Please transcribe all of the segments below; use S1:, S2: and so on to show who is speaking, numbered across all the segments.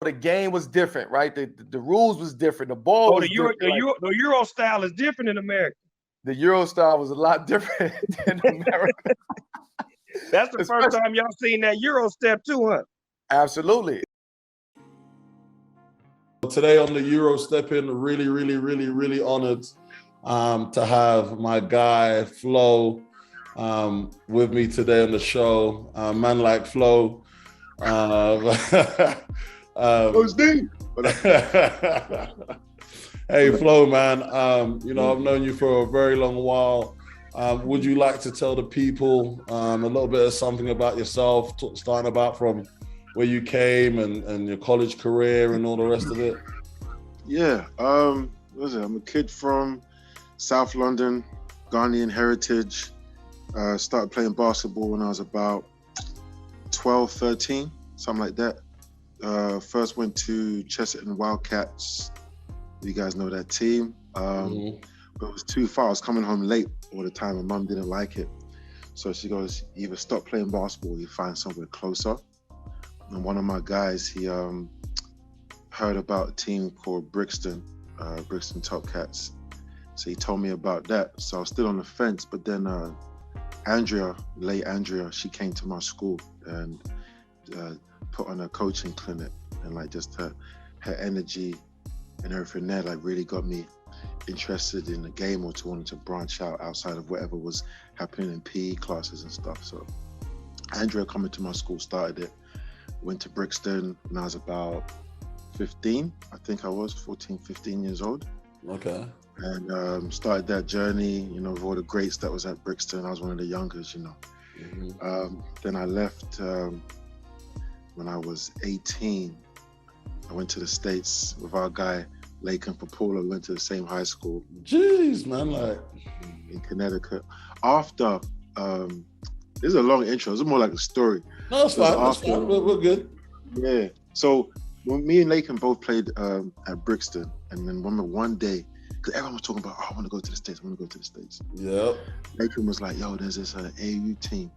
S1: the game was different, right? The rules was different. The ball was different.
S2: The Euro style is different in America.
S1: The Euro style was a lot different than America.
S2: That's the first time y'all seen that Euro step too, huh?
S1: Absolutely.
S3: Today on the EuroStepping, really honored to have my guy Flo with me today on the show. Man like Flo. Hey Flo, man. You know, I've known you for a very long while. Would you like to tell the people a little bit of something about yourself, starting about from where you came and your college career and all the rest of it?
S4: Yeah, I'm a kid from South London, Ghanaian heritage. Started playing basketball when I was about 12, 13, something like that. First went to Chesterton Wildcats. You guys know that team. But it was too far. I was coming home late all the time. My mum didn't like it. So she goes, either stop playing basketball or you find somewhere closer. And one of my guys, he heard about a team called Brixton Top Cats. So he told me about that. So I was still on the fence, but then late Andrea, she came to my school and put on a coaching clinic, and like just her energy and everything there like really got me interested in the game or to wanting to branch out outside of whatever was happening in PE classes and stuff. So Andrea coming to my school started it. Went to Brixton when I was about 15, I think I was 14, 15 years old. Okay. And started that journey, you know, with all the greats that was at Brixton. I was one of the youngest, you know. Then I left when I was 18. I went to the States with our guy, Laken Papula. We went to the same high school.
S3: Jeez, man, like.
S4: In Connecticut. After, this is a long intro. It's more like a story.
S3: No, it's fine. That's fine. We're good.
S4: Yeah. So when me and Laken both played at Brixton, and then one day, because everyone was talking about, oh, I want to go to the States.
S3: Yeah.
S4: Laken was like, yo, there's this AU team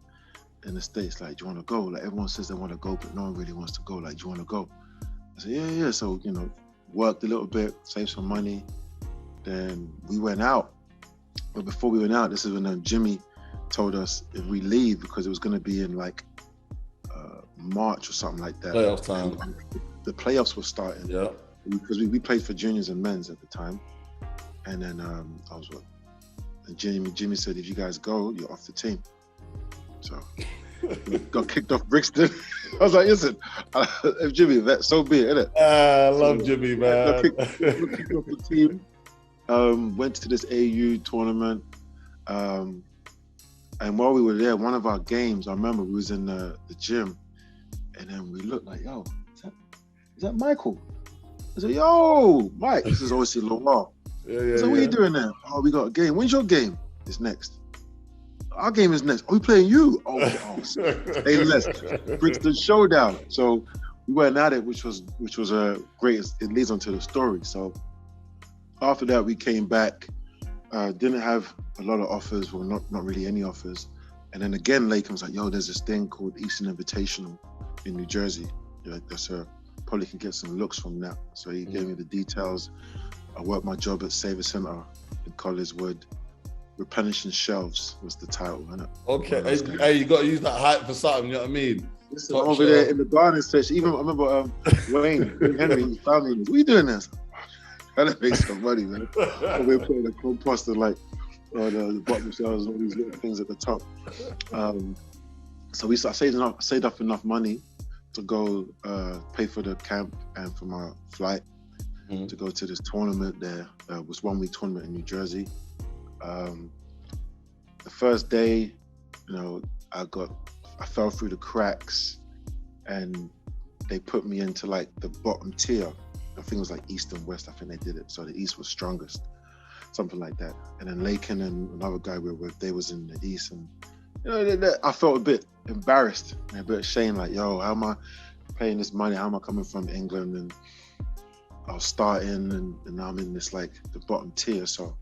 S4: in the States. Like, do you want to go? Like, everyone says they want to go, but no one really wants to go. Like, do you want to go? I said, yeah. So, you know, worked a little bit, saved some money. Then we went out. But before we went out, this is when Jimmy told us if we leave, because it was going to be in like March or something like that.
S3: Playoff time.
S4: And the playoffs were starting.
S3: Yeah.
S4: Because we played for juniors and men's at the time. And then and Jimmy said, if you guys go, you're off the team. So got kicked off Brixton. I was like, listen, if Jimmy, that so be it, innit?
S3: I love Jimmy, man.
S4: Got kicked off the team. Went to this AU tournament. And while we were there, one of our games, I remember we was in the gym, and then we looked like, yo, is that Michael? I said, yo, Mike. This is obviously Lamar. So what are you doing there? Oh, we got a game. When's your game? It's next. Our game is next. Are we playing you? Oh, say less. Brixton showdown. So we went at it, which was great. It leads on to the story. So after that, we came back. Didn't have a lot of offers, well, not really any offers. And then again, Laken was like, yo, there's this thing called Eastern Invitational in New Jersey. Yeah, probably can get some looks from that. So he gave me the details. I worked my job at Saver Center in Collinswood. Replenishing Shelves was the title, innit?
S3: Okay, hey, you got to use that hype for something, you know what I mean?
S4: Listen, over there in the garden section, even I remember Wayne Henry, he found me, what are you doing this? Trying to make some money, man. We're putting the compost and like the bottom shelves and all these little things at the top. So I saved up enough money to go pay for the camp and for my flight to go to this tournament there. It was 1 week tournament in New Jersey. The first day, you know, I fell through the cracks and they put me into like the bottom tier. I think it was like East and West, I think they did it. So the East was strongest, something like that. And then Laken and another guy we were with, they was in the East. And, you know, I felt a bit embarrassed and a bit ashamed, like, yo, how am I paying this money? How am I coming from England? And I was starting and now I'm in this, like, the bottom tier. So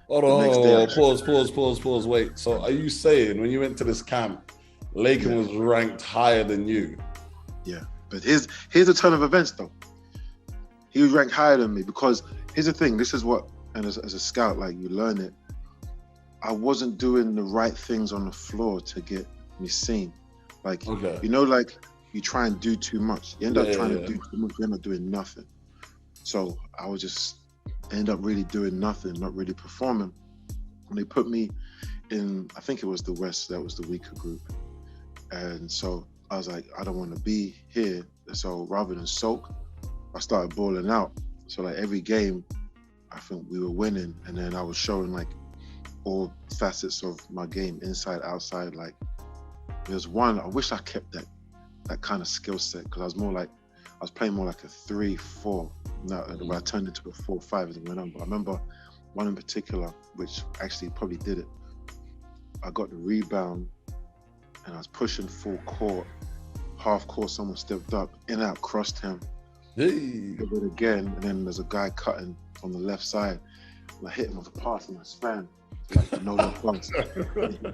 S3: Hold on, pause. Wait, so are you saying when you went to this camp, Laken was ranked higher than you?
S4: Yeah, but here's a turn of events though. he was ranked higher than me because here's the thing. This is what, and as a scout, like you learn it. I wasn't doing the right things on the floor to get me seen. Like, you know, like you try and do too much. You end up trying to do too much. You end up doing nothing. So I was just end up really doing nothing, not really performing. And they put me in, I think it was the West, that was the weaker group. And so I was like, I don't want to be here. So rather than sulk, I started balling out. So like every game, I think we were winning. And then I was showing like all facets of my game, inside, outside. Like there's one, I wish I kept that kind of skill set, because I was playing more like a 3-4. Now, I turned into a 4-5 as it went on. But I remember one in particular, which actually probably did it. I got the rebound and I was pushing full court, half court, someone stepped up, in and out, crossed him. Hey. Did it again, and then there's a guy cutting from the left side. And I hit him with a pass and I span. Like no pass.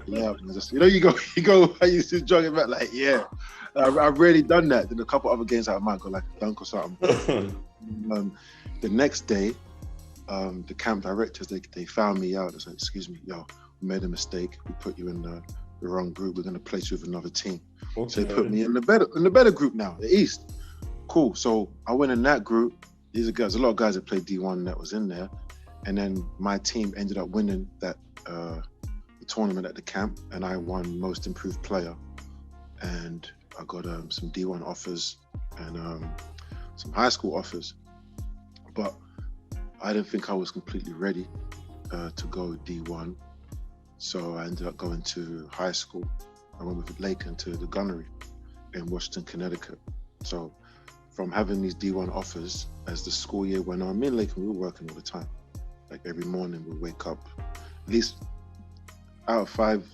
S4: Yeah, and just, you go, I used to jog it back like, yeah. I've really done that. Then a couple other games I might go like a dunk or something. The next day, the camp directors, they found me out. They said, excuse me, yo, we made a mistake. We put you in the wrong group. We're gonna place you with another team. Okay. So they put me in the better group now, the East. Cool. So I went in that group. These are guys, a lot of guys that played D1 that was in there. And then my team ended up winning that the tournament at the camp, and I won most improved player. And I got some D1 offers and some high school offers. But I didn't think I was completely ready to go D1. So I ended up going to high school. I went with Lakin to the Gunnery in Washington, Connecticut. So from having these D1 offers, as the school year went on, me and Lakin, we were working all the time. Like every morning we'd wake up, at least out of 5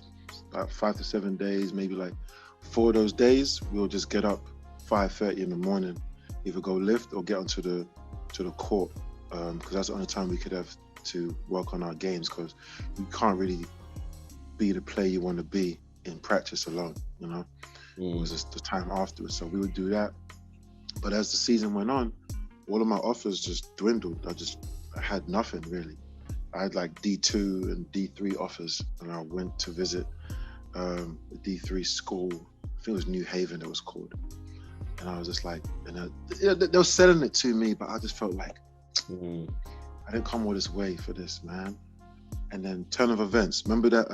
S4: to 7 days, maybe like 4 of those days, we'll just get up 5:30 in the morning, either go lift or get onto the court, because that's the only time we could have to work on our games, because you can't really be the player you want to be in practice alone, you know. It was just the time afterwards. So we would do that. But as the season went on, all of my offers just dwindled. I had nothing really. I had like D2 and D3 offers, and I went to visit a D3 school. I think it was New Haven it was called. And I was just like, they were selling it to me, but I just felt like, I didn't come all this way for this, man. And then turn of events, remember that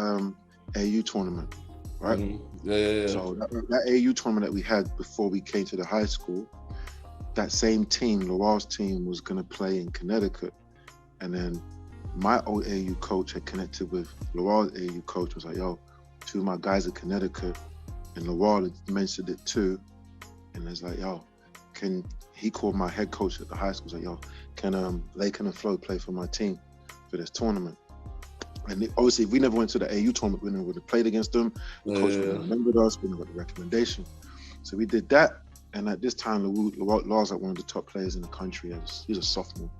S4: AU tournament, right?
S3: Yeah.
S4: So that AU tournament that we had before we came to the high school, that same team, Laurel's team, was gonna play in Connecticut. And then my old AU coach had connected with Laurel's AU coach, was like, yo, 2 of my guys at Connecticut, and Laurel mentioned it too. And it's like, yo, he called my head coach at the high school, was like, yo, can Lakin and Flo play for my team for this tournament? And obviously, if we never went to the AU tournament, we never would have played against them. The coach would have remembered us, we never got the recommendation. So we did that. And at this time, Laurel's like one of the top players in the country. He's a sophomore.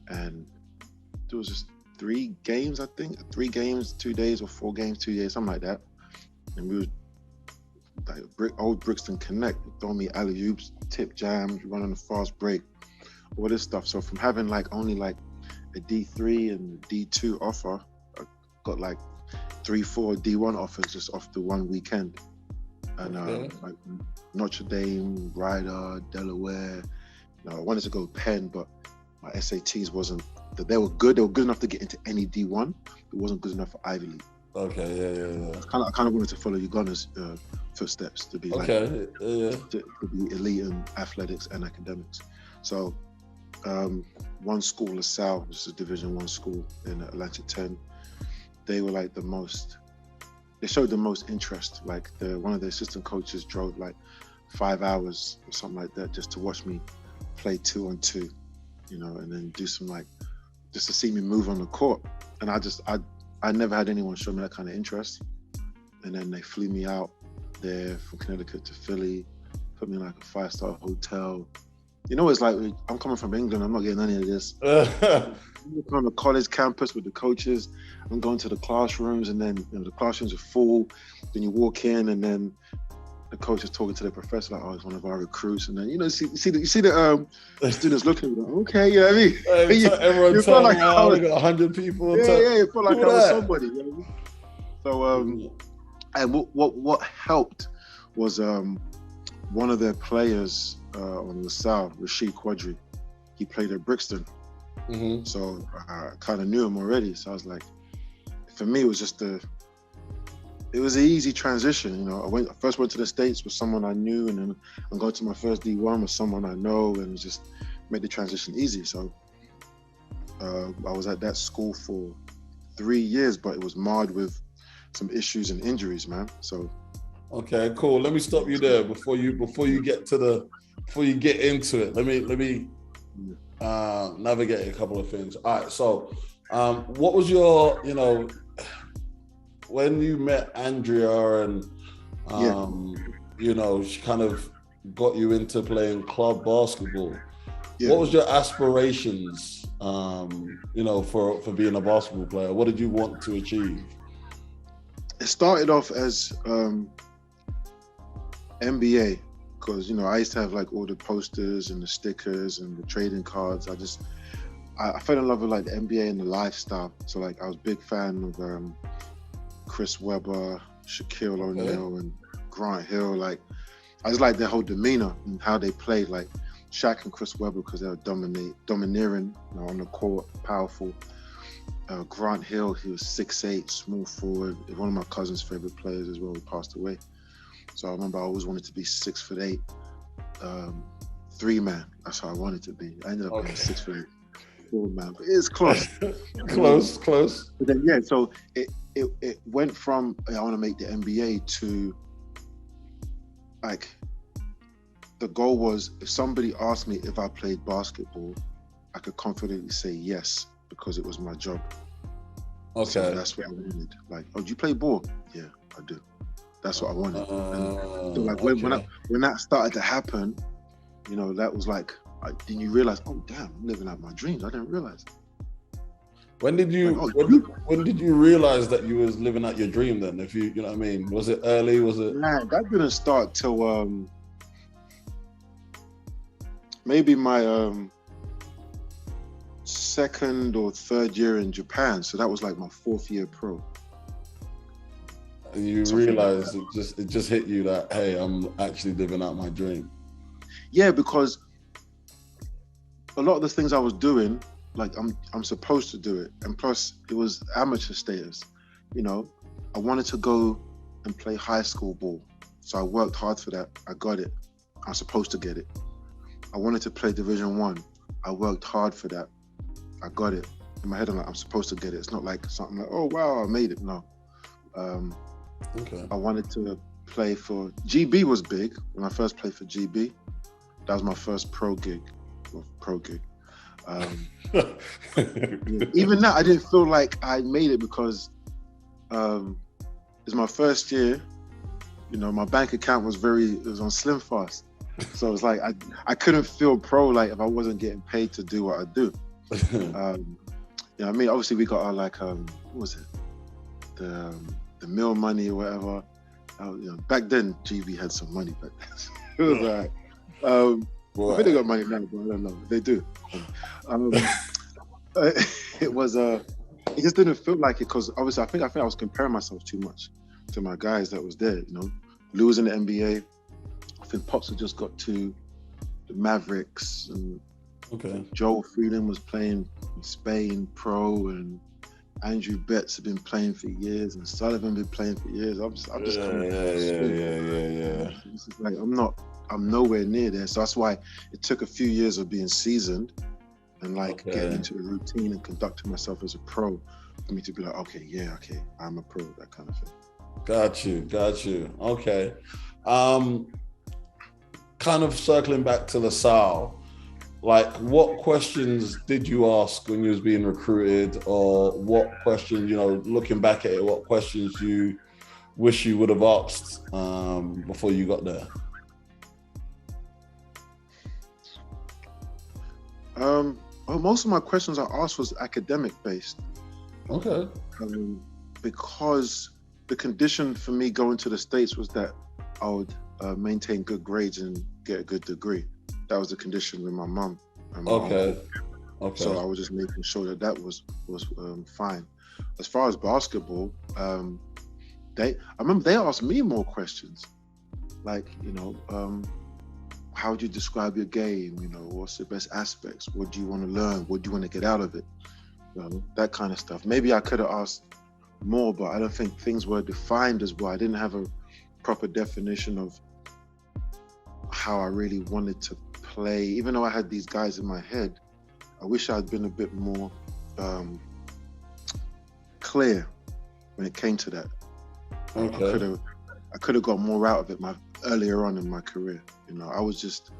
S4: And there was just 3 games, I think. 3 games, 2 days, or 4 games, 2 days, something like that. And we were like old Brixton Connect, throwing me alley-oops, tip jams, running a fast break, all this stuff. So from having like only like a D3 and a D2 offer, I got like 3-4 D1 offers just off the one weekend. And like Notre Dame, Ryder, Delaware. I wanted to go Penn, but my SATs wasn't, they were good enough to get into any D1, it wasn't good enough for Ivy League.
S3: Okay, yeah.
S4: I kind of wanted to follow Uganda's footsteps, to be to be elite in athletics and academics. So one school, Lasalle, which is a Division 1 school in Atlantic 10, they were like they showed the most interest. Like one of the assistant coaches drove like 5 hours or something like that just to watch me play 2-on-2, you know, and then do some like, just to see me move on the court. And I never had anyone show me that kind of interest. And then they flew me out there from Connecticut to Philly, put me in like a 5-star hotel. You know, it's like, I'm coming from England, I'm not getting any of this. I'm on the college campus with the coaches, I'm going to the classrooms, and then the classrooms are full. Then you walk in, and then the coach is talking to the professor like, oh, he's one of our recruits, and then you see the students looking like, okay, yeah, I mean,
S3: everyone turned around, they got 100 people.
S4: Yeah, it felt like I was somebody. You know? So, and what helped was one of their players on Lasalle, Rashid Quadri. He played at Brixton, so I kind of knew him already. So I was like, for me, it was just it was an easy transition. You know, I first went to the States with someone I knew, and then I'm going to my first D1 with someone I know, and it just made the transition easy. So I was at that school for 3 years, but it was marred with some issues and injuries, man. So.
S3: Okay, cool. Let me stop you there before you get into it. Let me navigate a couple of things. All right. So, what was your, when you met Andrea and, she kind of got you into playing club basketball. Yeah. What was your aspirations, for being a basketball player? What did you want to achieve?
S4: It started off as NBA, because I used to have like all the posters and the stickers and the trading cards. I fell in love with like the NBA and the lifestyle. So like I was a big fan of Chris Webber, Shaquille O'Neal, and Grant Hill. Like I just like their whole demeanor and how they played. Like Shaq and Chris Webber, because they were domineering on the court, powerful. Grant Hill, he was 6'8", small forward. One of my cousin's favorite players as well, who passed away. So I remember I always wanted to be 6'8", 3-man. That's how I wanted to be. I ended up being 6'8", 4-man, but it's close.
S3: close.
S4: But then so it went from I want to make the NBA to like the goal was if somebody asked me if I played basketball, I could confidently say yes because it was my job.
S3: Okay.
S4: So that's what I wanted. Like, oh, do you play ball? Yeah, I do. That's what I wanted. And so like when that started to happen, that was like, then you realize, oh damn, I'm living out my dreams. I didn't realize.
S3: When did you when did you realize that you was living out your dream then? If you know what I mean? Was it early? Was it?
S4: Man, that didn't start till maybe my second or third year in Japan. So that was like my 4th year pro.
S3: And you realized it just hit you that, hey, I'm actually living out my dream.
S4: Yeah, because a lot of the things I was doing, like I'm supposed to do it. And plus it was amateur status. I wanted to go and play high school ball. So I worked hard for that. I got it. I'm supposed to get it. I wanted to play Division 1. I worked hard for that. I got it. In my head, I'm like, I'm supposed to get it. It's not like something like, oh, wow, I made it. No.
S3: Okay.
S4: I wanted to play for GB was big when I first played for GB. That was my first pro gig. Even that, I didn't feel like I made it because it's my first year. My bank account was on Slim Fast. So it's like I couldn't feel pro like if I wasn't getting paid to do what I do. Obviously we got our what was it? The meal money or whatever. Back then GB had some money, but it was alright. I think they got money now, but I don't know. They do. It was it just didn't feel like it because obviously I think I was comparing myself too much to my guys that was there. Losing the NBA. I think Pops had just got to the Mavericks and Joel Freeland was playing in Spain pro and Andrew Betts had been playing for years and Sullivan been playing for years. I'm just coming.
S3: Yeah.
S4: This is like I'm nowhere near there. So that's why it took a few years of being seasoned and getting into the routine and conducting myself as a pro for me to be like, okay, I'm a pro, that kind of thing.
S3: Got you. Okay. Kind of circling back to Lasalle, what questions did you ask when you was being recruited, or what questions, looking back at it, what questions you wish you would have asked before you got there?
S4: Most of my questions I asked was academic based.
S3: Okay.
S4: Because the condition for me going to the States was that I would maintain good grades and get a good degree. That was the condition with my mum.
S3: Okay.
S4: So I was just making sure that was fine. As far as basketball, I remember they asked me more questions, like, how would you describe your game? What's the best aspects? What do you want to learn? What do you want to get out of it? That kind of stuff. Maybe I could have asked more, but I don't think things were defined as well. I didn't have a proper definition of how I really wanted to play. Even though I had these guys in my head, I wish I'd been a bit more clear when it came to that.
S3: Okay.
S4: I could have got more out of it earlier on in my career. I was just,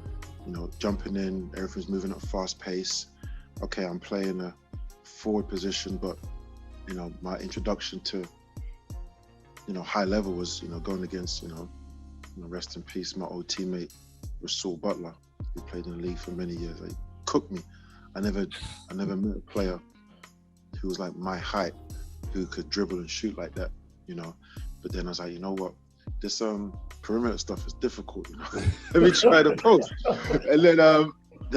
S4: jumping in, everything's moving at a fast pace. Okay, I'm playing a forward position, but, my introduction to, high level was, going against, rest in peace, my old teammate, Lasalle Butler, who played in the league for many years. He cooked me. I never met a player who was like my height, who could dribble and shoot like that, But then I was like, you know what? This perimeter stuff is difficult, Let me try the post. And then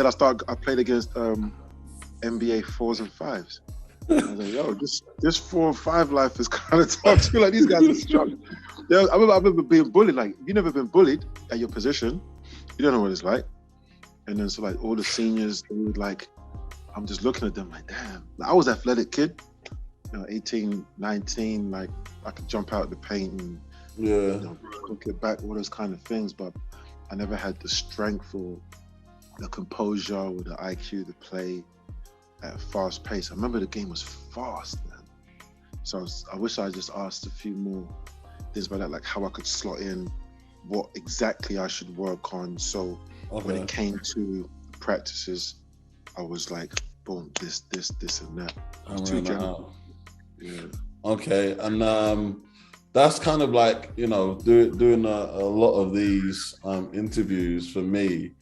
S4: I played against NBA 4s and 5s. And I was like, yo, this 4 and 5 life is kind of tough too. Like, these guys are strong. I remember being bullied. Like, if you've never been bullied at your position, you don't know what it's like. And then so like all the seniors, they would like, I'm just looking at them like, damn. Like, I was an athletic kid, 18, 19, like I could jump out the paint and cook it back, all those kind of things. But I never had the strength or the composure or the IQ to play at a fast pace. I remember the game was fast, man. So I wish I just asked a few more things about that, like how I could slot in, what exactly I should work on. So when it came to practices, I was like, boom, this and that. Too general. Yeah. Okay,
S3: and that's kind of like, doing a lot of these interviews for me,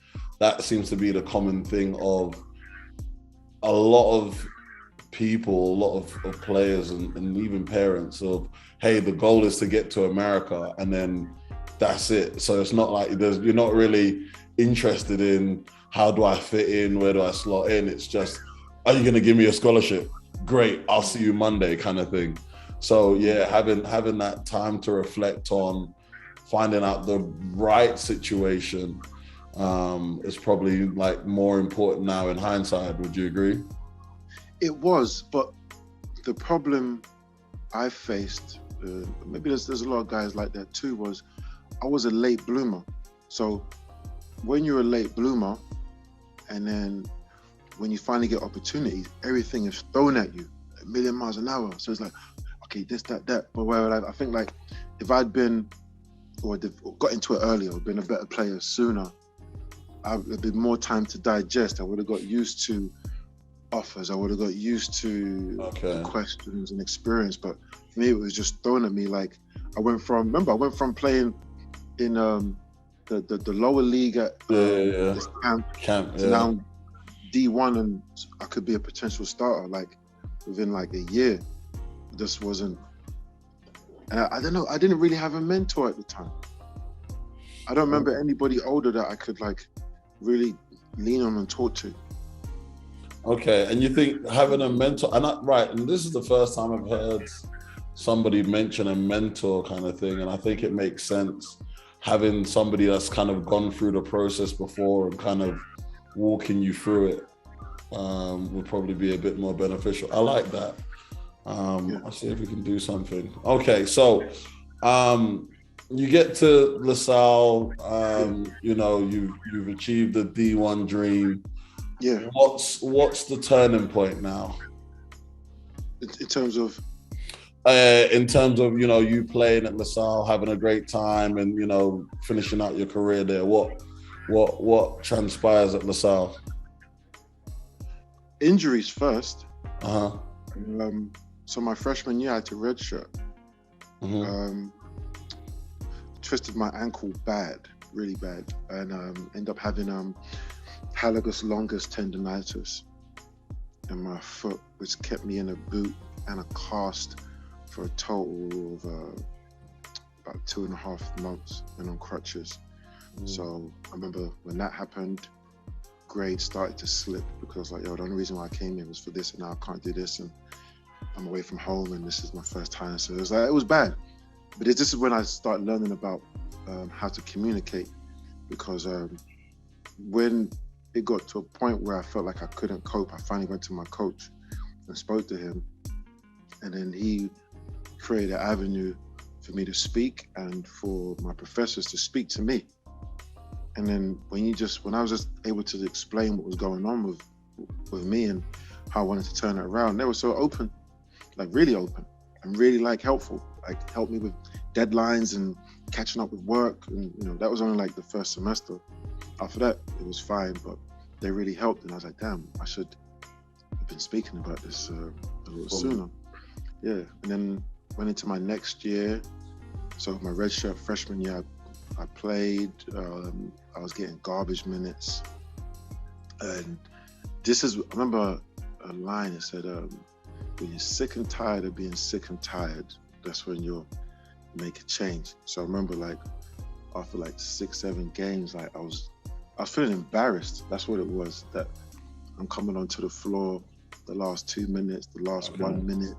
S3: that seems to be the common thing of a lot of people, a lot of players and even parents of, hey, the goal is to get to America and then that's it. So it's not like you're not really interested in how do I fit in, where do I slot in? It's just, are you going to give me a scholarship? Great, I'll see you Monday kind of thing. So yeah, having that time to reflect on finding out the right situation is probably like more important now in hindsight. Would you agree?
S4: It was, but the problem I faced, maybe there's a lot of guys like that too, was I was a late bloomer. So when you're a late bloomer, and then when you finally get opportunities, everything is thrown at you a million miles an hour. So it's like, okay, this, that. But where I think like if I'd been or got into it earlier, or been a better player sooner, I'd been more time to digest. I would have got used to offers. I would have got used to the questions and experience. But for me, it was just thrown at me. Like I went from playing in the lower league at this camp to now D1, and I could be a potential starter like within like a year. It just wasn't. And I don't know. I didn't really have a mentor at the time. I don't remember anybody older that I could like really lean on and talk to.
S3: Okay, and you think having a mentor, and this is the first time I've heard somebody mention a mentor kind of thing, and I think it makes sense. Having somebody that's kind of gone through the process before and kind of walking you through it would probably be a bit more beneficial. I like that. I'll see if we can do something. Okay, so you get to Lasalle, you've achieved the D1 dream.
S4: Yeah.
S3: What's the turning point now?
S4: In terms of?
S3: You playing at Lasalle, having a great time, and finishing out your career there. What transpires at Lasalle?
S4: Injuries first. So my freshman year, I had to redshirt. Twisted my ankle really bad, and ended up having hallucis longus tendonitis in my foot, which kept me in a boot and a cast for a total of about 2.5 months and on crutches. So I remember when that happened, grades started to slip because like, yo, the only reason why I came here was for this, and now I can't do this, and I'm away from home, and this is my first time. So it was like, it was bad. But this is when I started learning about how to communicate, because when it got to a point where I felt like I couldn't cope, I finally went to my coach and spoke to him, and then he created an avenue for me to speak and for my professors to speak to me. And then when I was just able to explain what was going on with me and how I wanted to turn it around, they were so open, like really open, and really like helpful, like helped me with deadlines and catching up with work. And you know, that was only like the first semester. After that, it was fine, but they really helped. And I was like, damn, I should have been speaking about this a little sooner. Yeah, and then went into my next year. So my redshirt freshman year, I played. I was getting garbage minutes, and I remember a line that said, "When you're sick and tired of being sick and tired, that's when you'll make a change." So I remember, like, after like 6-7 games, like I was feeling embarrassed. That's what it was. That I'm coming onto the floor, the last 2 minutes, the last 1 minute,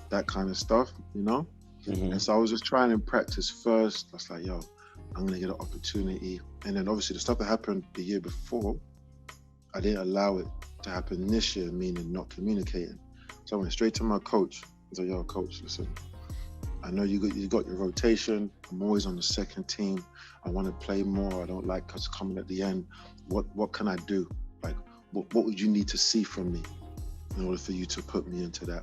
S4: that kind of stuff, you know. And so I was just trying to practice first. I was like, yo, I'm gonna get an opportunity. And then obviously the stuff that happened the year before, I didn't allow it to happen this year, meaning not communicating. So I went straight to my coach. I was like, yo, coach, listen, I know you got your rotation. I'm always on the second team. I want to play more. I don't like us coming at the end. What can I do? Like, what would you need to see from me in order for you to put me into that?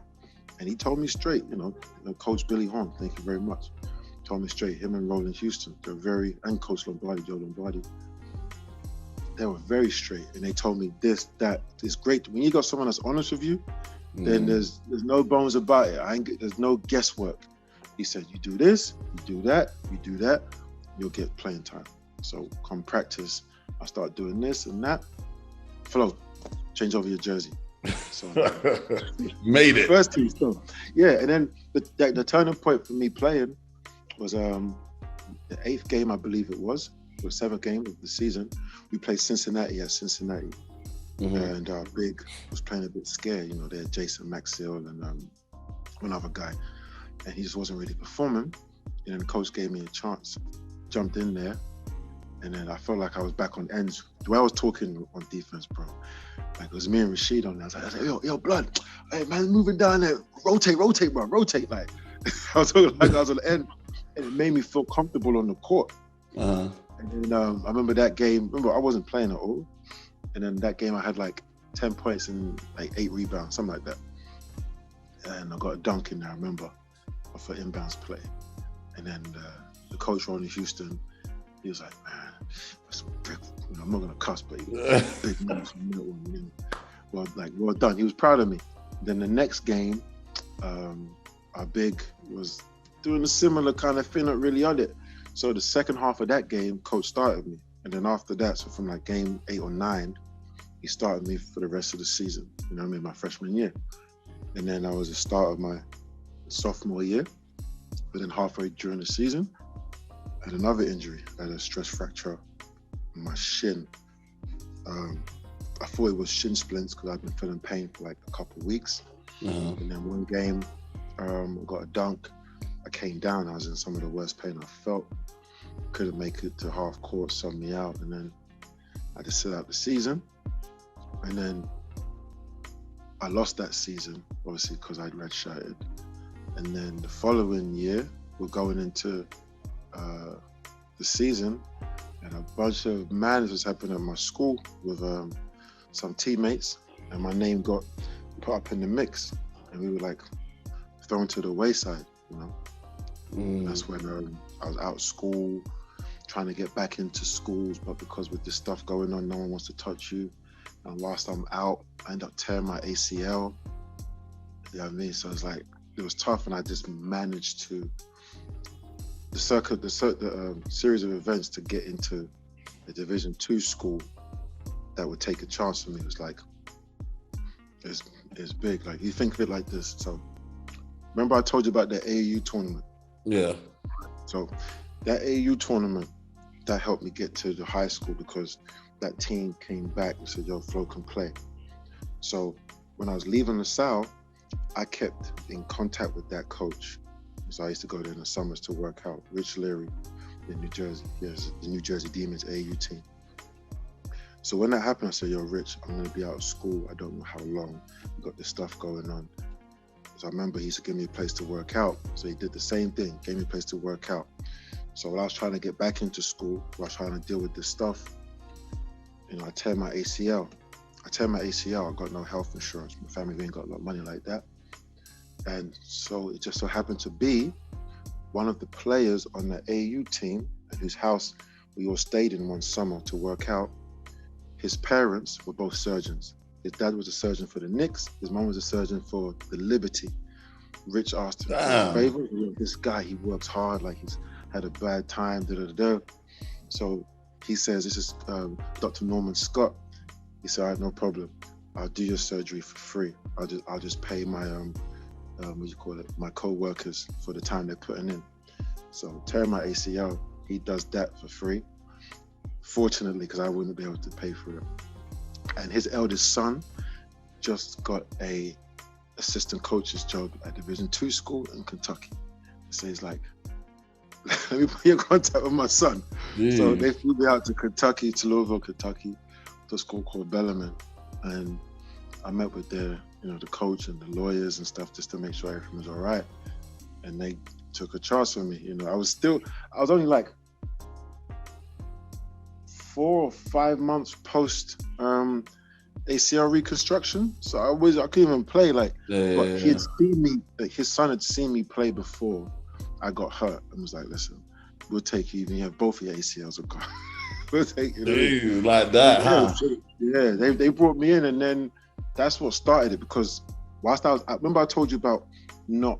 S4: And he told me straight, you know, Coach Billy Horn, thank you very much. Told me straight, him and Roland Houston, and Coach Lombardi, Joe Lombardi, they were very straight. And they told me this, that, it's great. When you got someone that's honest with you, then there's no bones about it. There's no guesswork. He said, you do this, you do that, you'll get playing time. So come practice, I start doing this and that. Flo, change over your jersey. So
S3: made it.
S4: First team still. Yeah, and then the turning point for me playing was the 8th game, I believe it was, or 7th game of the season. We played Cincinnati at Cincinnati. And Big was playing a bit scared, you know, they had Jason Maxill and one other guy. And he just wasn't really performing. And then the coach gave me a chance, jumped in there, and then I felt like I was back on ends. The way I was talking on defense, bro, like it was me and Rashid on there. I was like, yo, blood, hey man, moving down there, rotate, bro, rotate. Like I was talking like I was on the end, and it made me feel comfortable on the court. And then I remember that game. I wasn't playing at all, and then that game I had like 10 points and like 8 rebounds, something like that. And I got a dunk in there, I remember, for inbounds play. And then the coach, Ronnie Houston, he was like, man, that's big, you know, I'm not gonna cuss, but he was a big man from that one. Well done. He was proud of me. Then the next game, our big was doing a similar kind of thing, not really on it. So the second half of that game, coach started me. And then after that, so from like game 8 or 9, he started me for the rest of the season, you know what I mean, my freshman year. And then I was the start of my sophomore year. But then halfway during the season, I had another injury. I had a stress fracture in my shin. I thought it was shin splints because I'd been feeling pain for like a couple of weeks. And then one game, I got a dunk. I came down. I was in some of the worst pain I felt. Couldn't make it to half court, subbed me out. And then I had to sit out the season. And then I lost that season, obviously, because I'd redshirted. And then the following year, we're going into the season, and a bunch of madness was happening at my school with some teammates, and my name got put up in the mix, and we were like thrown to the wayside, you know. That's when I was out of school, trying to get back into schools, but because with this stuff going on, no one wants to touch you. And whilst I'm out, I end up tearing my ACL. You know what I mean? So it's like, it was tough, and I just managed to the series of events to get into a Division II school that would take a chance for me. It was like, it's big. Like, you think of it like this. So remember I told you about the AAU tournament?
S3: Yeah.
S4: So that AAU tournament, that helped me get to the high school because that team came back and said, yo, Flo can play. So when I was leaving LaSalle, I kept in contact with that coach. So I used to go there in the summers to work out. Rich Leary in New Jersey. Yes, the New Jersey Demons AAU team. So when that happened, I said, yo, Rich, I'm going to be out of school. I don't know how long. We've got this stuff going on. So I remember he used to give me a place to work out. So he did the same thing, gave me a place to work out. So when I was trying to get back into school, while I was trying to deal with this stuff, you know, I tear my ACL. I got no health insurance. My family ain't got a lot of money like that. And so it just so happened to be one of the players on the AAU team, at whose house we all stayed in one summer to work out. His parents were both surgeons. His dad was a surgeon for the Knicks. His mom was a surgeon for the Liberty. Rich asked him for a favor. This guy, he works hard, like he's had a bad time, So he says, this is Dr. Norman Scott. He said, all right, no problem. I'll do your surgery for free. I'll just pay my, my co-workers for the time they're putting in. So tearing my ACL, he does that for free. Fortunately, because I wouldn't be able to pay for it. And his eldest son just got a assistant coach's job at Division II school in Kentucky. So he's like, let me put you in contact with my son. Yeah. So they flew me out to Kentucky, to Louisville, Kentucky, to a school called Bellarmine. And I met with the coach and the lawyers and stuff just to make sure everything was all right. And they took a chance on me. I was only like 4 or 5 months post ACL reconstruction, so I couldn't even play. But he had seen me. His son had seen me play before I got hurt, and was like, "Listen, we'll take you. Even you have both of your ACLs are gone. We'll take you."
S3: Dude, like that, huh?
S4: Yeah, they brought me in, and then that's what started it. Because whilst I remember I told you about not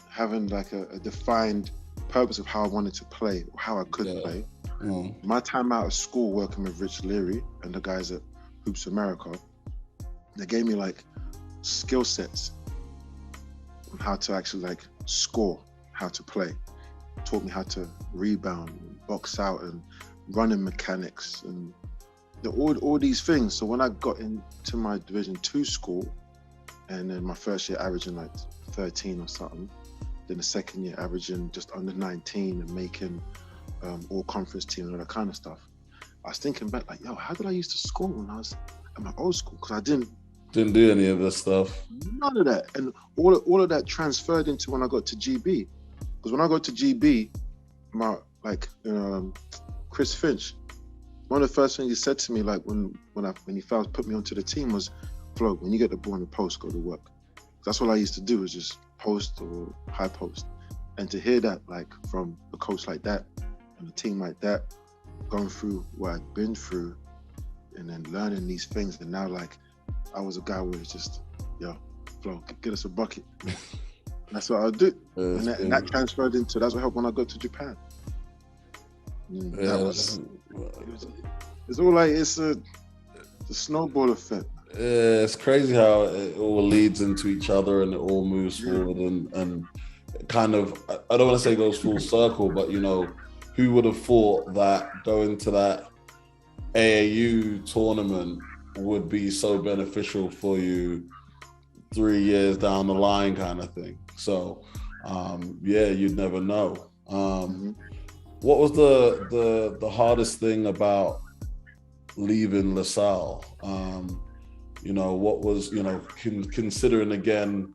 S4: having like a defined purpose of how I wanted to play or how I could play. My time out of school working with Rich Leary and the guys at Hoops America, they gave me like skill sets on how to actually like score, how to play, taught me how to rebound, box out, and running mechanics, and all these things. So when I got into my Division II school, and then my first year averaging like 13 or something, then the second year averaging just under 19 and making all conference team and all that kind of stuff. I was thinking back like, yo, how did I used to score when I was at my old school? Because I didn't do any of this stuff. None of that. And all of that transferred into when I got to GB. Because when I got to GB, Chris Finch, one of the first things he said to me, like when he put me onto the team was, Flo, when you get the ball in the post, go to work. That's what I used to do, was just post or high post. And to hear that like from a coach like that and a team like that, going through what I'd been through and then learning these things, and now like I was a guy where it's just, yo, Flo, get us a bucket. That's what I'll do. And that transferred into, that's what helped when I got to Japan. It's all like, it's a snowball effect.
S3: Yeah, it's crazy how it all leads into each other and it all moves forward and kind of, I don't want to say goes full circle, but who would have thought that going to that AAU tournament would be so beneficial for you 3 years down the line kind of thing. So, you'd never know. What was the hardest thing about leaving LaSalle? What was, considering again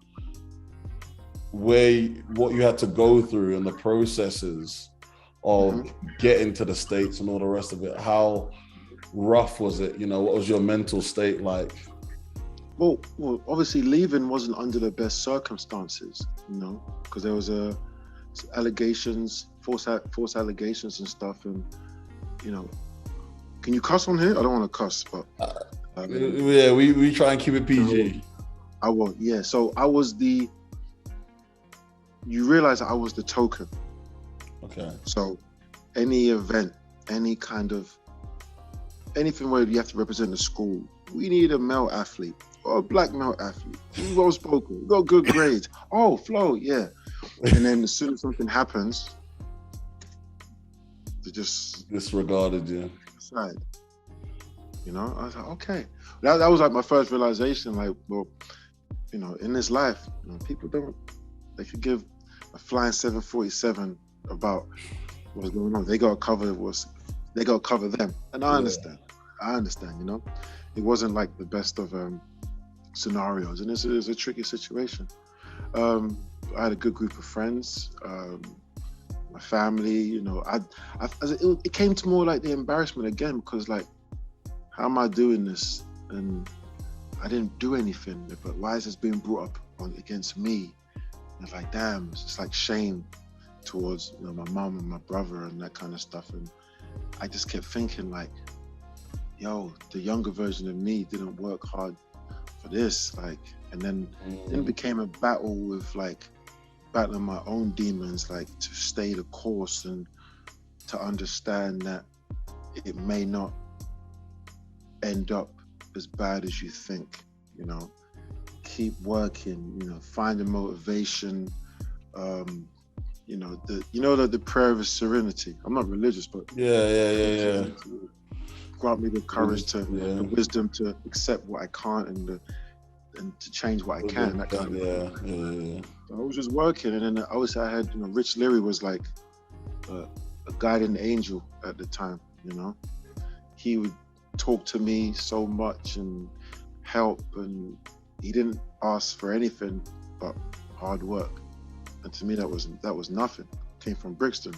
S3: what you had to go through and the processes of getting to the States and all the rest of it. How rough was it? What was your mental state like?
S4: Well, obviously leaving wasn't under the best circumstances, because there was allegations, false allegations and stuff, and can you cuss on here? I don't want to cuss, but
S3: we try and keep it PG.
S4: I won't. Yeah, so I was you realize I was the token.
S3: Okay. So
S4: any event, any kind of anything where you have to represent the school, we need a male athlete or a black male athlete. Who's well spoken, got good grades. Oh, Flo, yeah. And then as soon as something happens, the just
S3: disregarded you.
S4: Aside. You know, I was like, okay. That was like my first realization. Like, well, you know, in this life, you know, people they could give a flying 747 about what's going on. They gotta cover them. And I understand. You know, it wasn't like the best of scenarios, and it's a tricky situation. I had a good group of friends, my family. You know, it came to more like the embarrassment again, because like, how am I doing this? And I didn't do anything, but why is this being brought up against me? And it's like, damn, it's just like shame towards, you know, my mom and my brother and that kind of stuff. And I just kept thinking like, yo, the younger version of me didn't work hard for this. Like, and then it became a battle with like battling my own demons, like to stay the course and to understand that it may not end up as bad as you think. You know, keep working, you know, find the motivation. You know, the prayer of serenity. I'm not religious, but
S3: yeah.
S4: Grant me the courage the wisdom to accept what I can't and to change what I can. That kind of thing. So I was just working, and then obviously I had, you know, Rich Leary was like a guiding angel at the time. You know, he would talk to me so much and help, and he didn't ask for anything but hard work. And to me, that was nothing. Came from Brixton,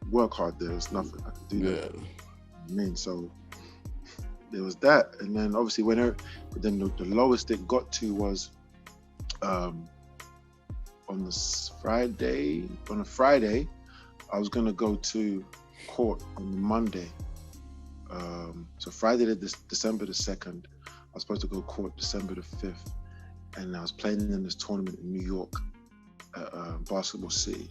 S4: work hard there. It's nothing. I could do that. I mean, so there was that, and then obviously but then the lowest it got to was on a Friday, I was gonna go to court on the Monday. So Friday, December the 2nd, I was supposed to go to court December the 5th, and I was playing in this tournament in New York at Basketball City.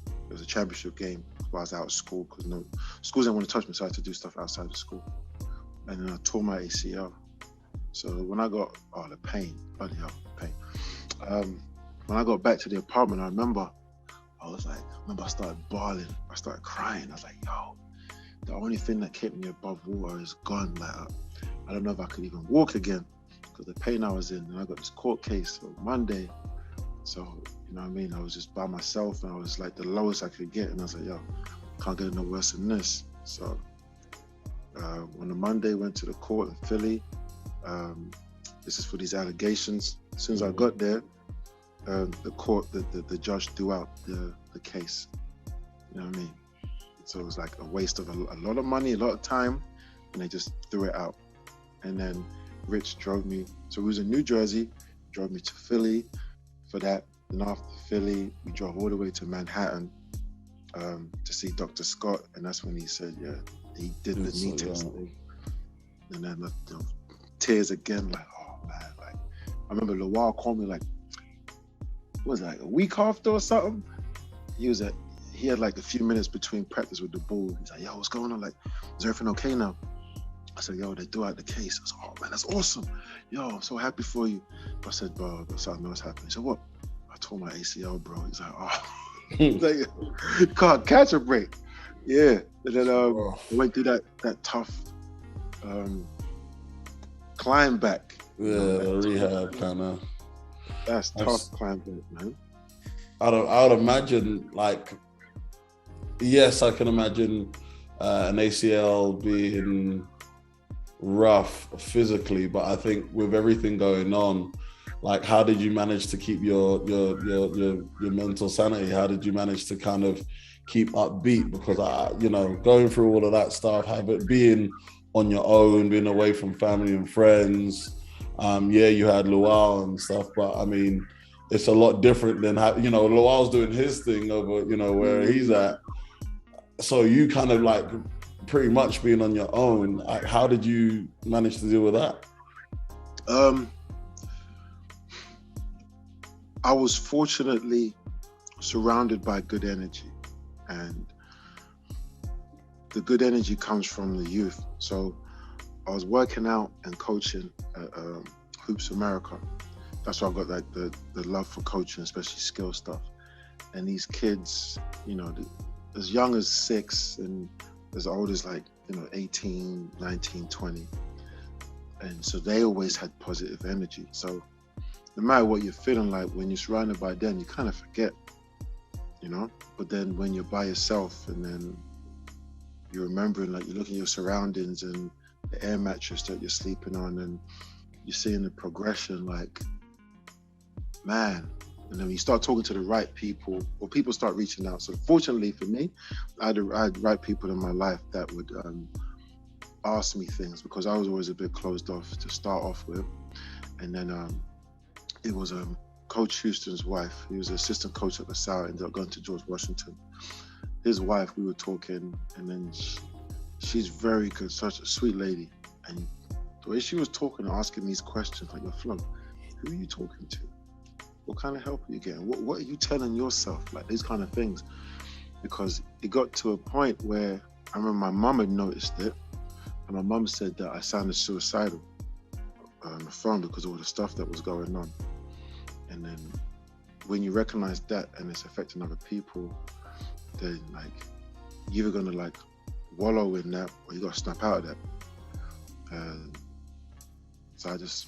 S4: It was a championship game while I was out of school, because no schools didn't want to touch me, so I had to do stuff outside of school. And then I tore my ACL. So when I got, the pain, bloody hell, pain. When I got back to the apartment, I remember I started bawling. I started crying. I was like, yo, the only thing that kept me above water is gone. Like, I don't know if I could even walk again because the pain I was in. And I got this court case on Monday. So, you know what I mean? I was just by myself, and I was like the lowest I could get. And I was like, yo, can't get no worse than this. So on the Monday, went to the court in Philly. This is for these allegations. As soon as I got there, the judge threw out the case. You know what I mean? So it was like a waste of a lot of money, a lot of time, and they just threw it out. And then Rich drove me. So we was in New Jersey, drove me to Philly for that. And after Philly, we drove all the way to Manhattan to see Dr. Scott. And that's when he said, yeah, he did the knee test thing. And then tears again, like, oh man, like I remember Lawal called me like, what was it, like a week after or something? He had like a few minutes between practice with the Bulls. He's like, yo, what's going on? Like, is everything okay now? I said, yo, they threw out the case. I was like, oh man, that's awesome. Yo, I'm so happy for you. I said, bro, something else happened. He said, what? I tore my ACL, bro. He's like, oh. He's like, you can't catch a break. Yeah. And then I went through that tough climb back.
S3: Yeah, the rehab kind of.
S4: That's tough climb back, man.
S3: I would imagine, like, yes, I can imagine an ACL being rough physically, but I think with everything going on, like, how did you manage to keep your mental sanity? How did you manage to kind of keep upbeat? Because going through all of that stuff, being on your own, being away from family and friends. You had Lawal and stuff, but I mean, it's a lot different than Lawal's doing his thing over, where he's at. So you kind of like pretty much being on your own. Like, how did you manage to deal with that?
S4: I was fortunately surrounded by good energy, and the good energy comes from the youth. So I was working out and coaching at Hoops America. That's why I got like the love for coaching, especially skill stuff. And these kids, as young as 6 and as old as 18, 19, 20. And so they always had positive energy. So no matter what you're feeling like, when you're surrounded by them, you kind of forget, But then when you're by yourself and then you're remembering, you're looking at your surroundings and the air mattress that you're sleeping on, and you're seeing the progression, man. And then you start talking to the right people, or people start reaching out. So fortunately for me, I had the right people in my life that would ask me things, because I was always a bit closed off to start off with. And then it was Coach Houston's wife. He was an assistant coach at Lasalle, ended up going to George Washington. His wife, we were talking, and then she's very good, such a sweet lady. And the way she was talking and asking me these questions, yo, Flo, who are you talking to? What kind of help are you getting? What are you telling yourself? These kind of things. Because it got to a point where I remember my mum had noticed it, and my mum said that I sounded suicidal on the phone because of all the stuff that was going on. And then when you recognize that and it's affecting other people, then you're either gonna wallow in that, or you gotta snap out of that. So I just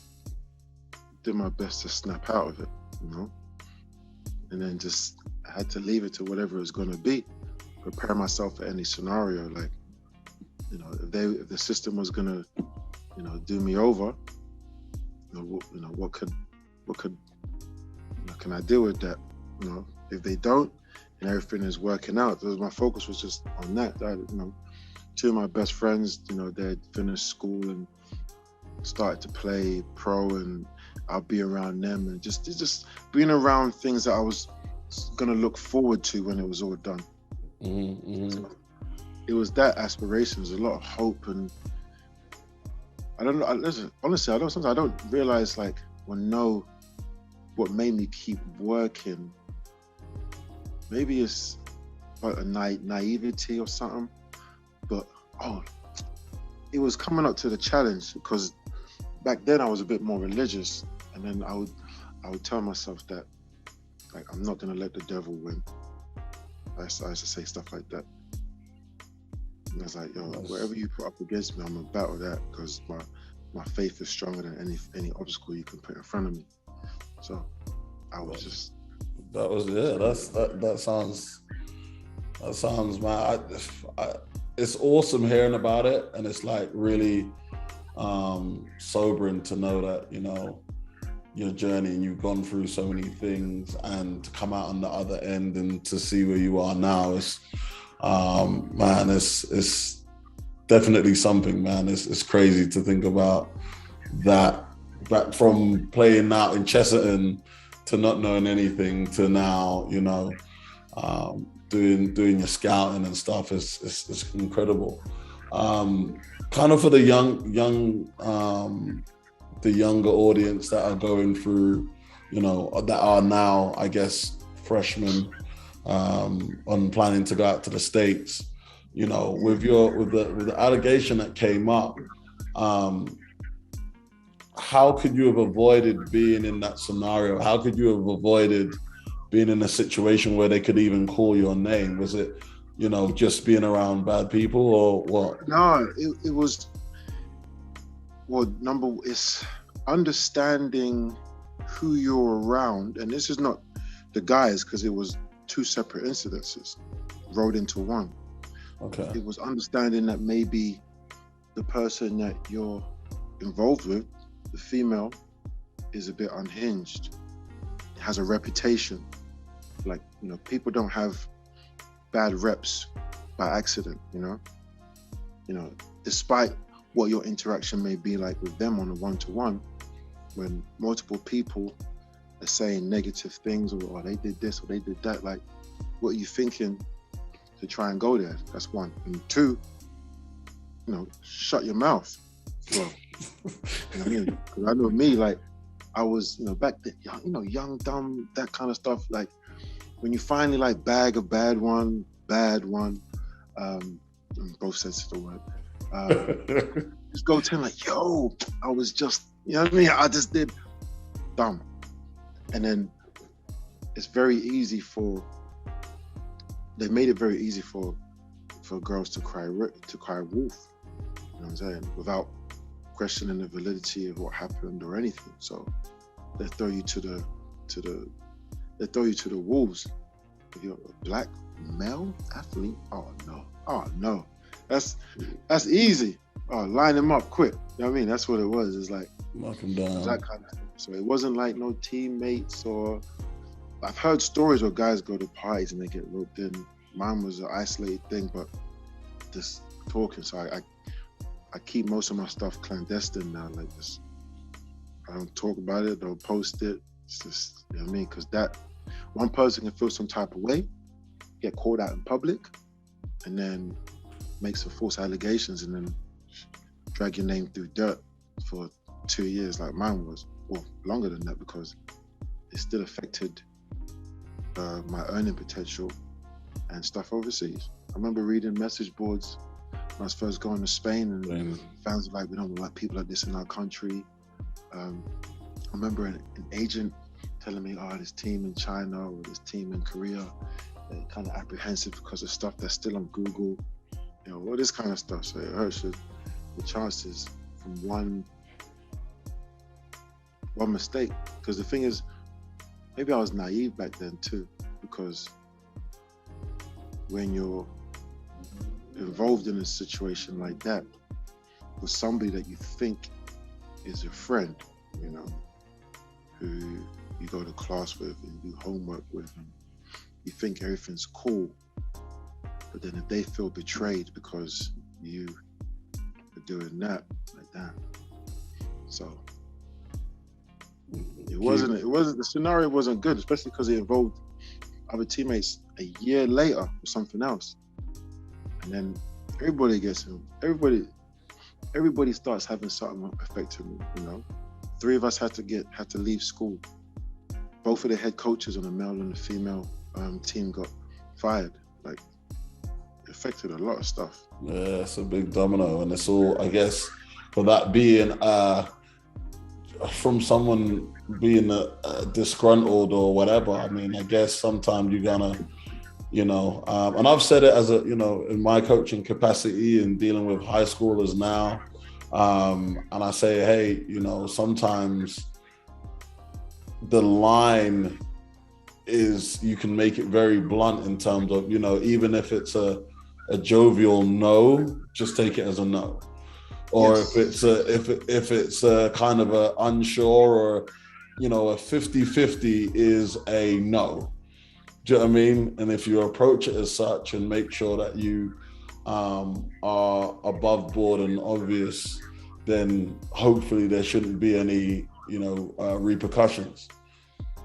S4: did my best to snap out of it, and then just I had to leave it to whatever it's gonna be, prepare myself for any scenario. If the system was gonna, do me over, what can I deal with that? If they don't, and everything is working out, my focus was just on that. Two of my best friends, they had finished school and started to play pro, and I'll be around them, and just being around things that I was gonna look forward to when it was all done. So it was that Aspirations, a lot of hope, and I don't know. Listen, honestly, sometimes I don't realize or know what made me keep working. Maybe it's about a naivety or something, but it was coming up to the challenge, because back then I was a bit more religious, and then I would tell myself that I'm not gonna let the devil win. I used to say stuff like that. And I was like, whatever you put up against me, I'm gonna battle that, because my faith is stronger than any obstacle you can put in front of me. So I was just.
S3: That was that sounds, man. It's awesome hearing about it, and it's really sobering to know that your journey, and you've gone through so many things, and to come out on the other end and to see where you are now is, man, it's definitely something, man. It's crazy to think about that, back from playing out in Chesterton to not knowing anything to now, doing your scouting and stuff. It's incredible. Kind of for the younger audience that are going through, that are now, I guess, freshmen on planning to go out to the States, with the allegation that came up, how could you have avoided being in that scenario? How could you have avoided being in a situation where they could even call your name? Was it, just being around bad people, or what?
S4: No, it was, it's understanding who you're around. And this is not the guys, because it was two separate incidences rolled into one.
S3: Okay.
S4: It was understanding that maybe the person that you're involved with, the female, is a bit unhinged, has a reputation. People don't have bad reps by accident, despite what your interaction may be like with them on a one-to-one, when multiple people are saying negative things, or they did this or they did that, what are you thinking to try and go there? That's one. And two, shut your mouth. Well, I mean? Because I know me, I was, back then, young, dumb, that kind of stuff. When you finally bag a bad one, in both senses of the word, just go tell yo, I was just, I just did dumb. And then they made it very easy for for girls to cry wolf. You know what I'm saying? Without questioning the validity of what happened or anything. So they throw you to the wolves. If you're a black male athlete, oh no, that's easy. Oh, line them up quick. You know what I mean? That's what it was. It's like
S3: knock them down.
S4: That kind of thing. So it wasn't like no teammates, or I've heard stories where guys go to parties and they get roped in. Mine was an isolated thing, but just talking. So I keep most of my stuff clandestine now. Like this, I don't talk about it, don't post it. It's just, you know what I mean? Because that one person can feel some type of way, get called out in public, and then make some false allegations, and then drag your name through dirt for 2 years, like mine was, or longer than that, because it still affected my earning potential and stuff overseas. I remember reading message boards when I was first going to Spain, and fans were like, we don't like people like this in our country. I remember an agent telling me, oh, this team in China or this team in Korea, they're kind of apprehensive because of stuff that's still on Google, you know, all this kind of stuff. So it hurts the chances from one mistake. Because the thing is, maybe I was naive back then too, because when you're involved in a situation like that with somebody that you think is a friend, you know, who you go to class with and do homework with, and you think everything's cool, but then if they feel betrayed because you are doing that, like that. So the scenario wasn't good, especially because it involved other teammates a year later or something else. And then everybody starts having something affecting me, you know. 3 of us had to leave school. Both of the head coaches on the male and the female team got fired. Like, it affected a lot of stuff.
S3: Yeah, it's a big domino, and it's all, I guess, for that being from someone being disgruntled or whatever. I mean, I guess sometimes you're gonna, you know, and I've said it as a, you know, in my coaching capacity and dealing with high schoolers now, and I say, hey, you know, sometimes the line is, you can make it very blunt in terms of, you know, even if it's a jovial no, just take it as a no. Or yes. if it's a kind of a unsure, or, you know, a 50-50 is a no. Do you know what I mean? And if you approach it as such and make sure that you are above board and obvious, then hopefully there shouldn't be any, you know, repercussions.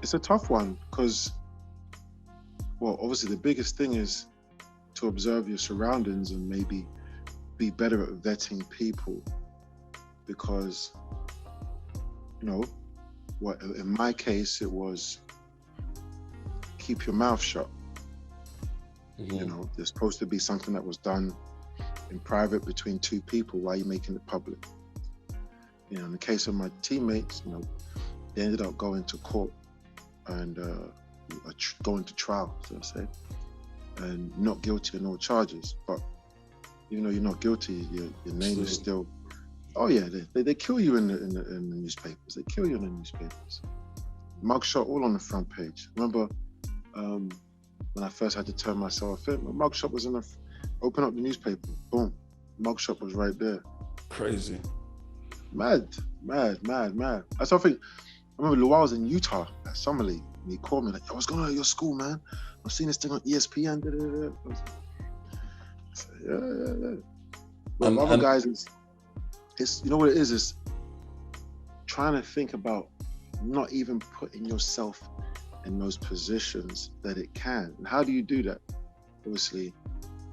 S4: It's a tough one because, well, obviously the biggest thing is to observe your surroundings and maybe be better at vetting people, because, you know, what in my case it was keep your mouth shut. Mm-hmm. You know, there's supposed to be something that was done in private between 2 people. Why are you making it public? You know, in the case of my teammates, you know, they ended up going to court and going to trial, so to say, and not guilty on all charges. But even though you're not guilty, your name is still. Oh yeah, they kill you in the newspapers. They kill you in the newspapers. Mugshot all on the front page. Remember when I first had to turn myself in, my mugshot was open up the newspaper, boom, mugshot was right there.
S3: Crazy.
S4: Mad. That's something. I remember Luau was in Utah at Summer League, and he called me like, "Yo, what's going on at your school, man? I've seen this thing on ESPN." I said, yeah. But other guys, it's you know what it is? It's trying to think about not even putting yourself in those positions that it can. And how do you do that? Obviously,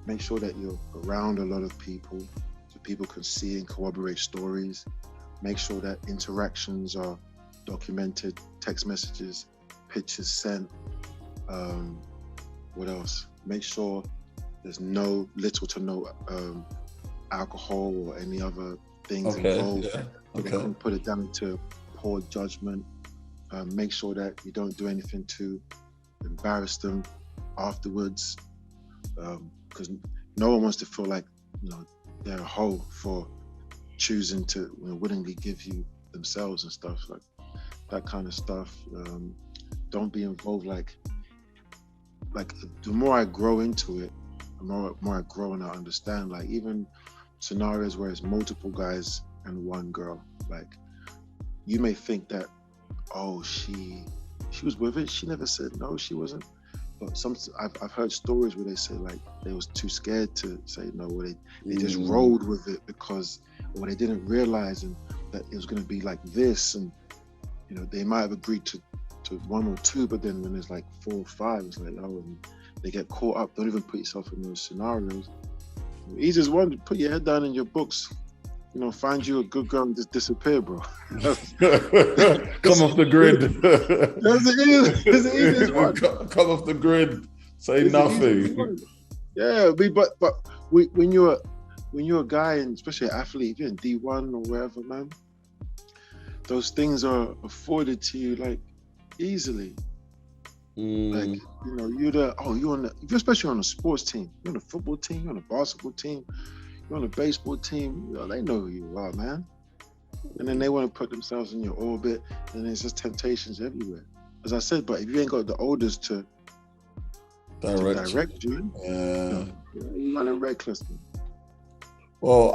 S4: make sure that you're around a lot of people so people can see and corroborate stories. Make sure that interactions are documented, text messages, pictures sent. What else? Make sure there's little to no alcohol or any other things involved. Yeah. Okay. They can put it down to poor judgment. Make sure that you don't do anything to embarrass them afterwards, because no one wants to feel like, they're a hoe for choosing to willingly give you themselves and stuff, like that kind of stuff. Don't be involved. Like the more I grow into it, the more I grow and I understand, like even scenarios where it's multiple guys and one girl, like you may think that, oh, she was with it, she never said no, she wasn't. But I've heard stories where they say like they was too scared to say no, or they just rolled with it because, or they didn't realize that it was going to be like this, and they might have agreed to one or two, but then when there's like 4 or 5, it's like, oh, and they get caught up. Don't even put yourself in those scenarios. Easiest one to put your head down in your books, find you a good girl and just disappear, bro.
S3: Come off the grid.
S4: That's the easiest one.
S3: Come off the grid. Say nothing.
S4: Yeah, but when you're a guy, and especially an athlete, if you're in D1 or wherever, man, those things are afforded to you like easily. Like you're especially on a sports team. You're on a football team. You're on a basketball team. You're on a baseball team. They know who you are, man. And then they want to put themselves in your orbit, and there's just temptations everywhere. As I said, but if you ain't got the elders to direct you, you're running reckless.
S3: Well,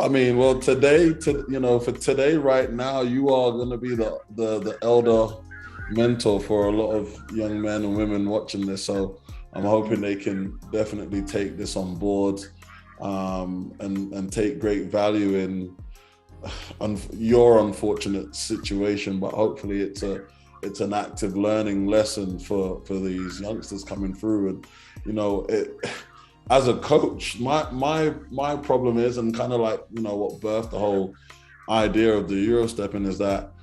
S3: today, for today, right now, you are going to be the elder mentor for a lot of young men and women watching this. So I'm hoping they can definitely take this on board and take great value in your unfortunate situation. But hopefully it's an active learning lesson for these youngsters coming through. And as a coach, my problem is, and kind of like what birthed the whole idea of the EuroStepping, is that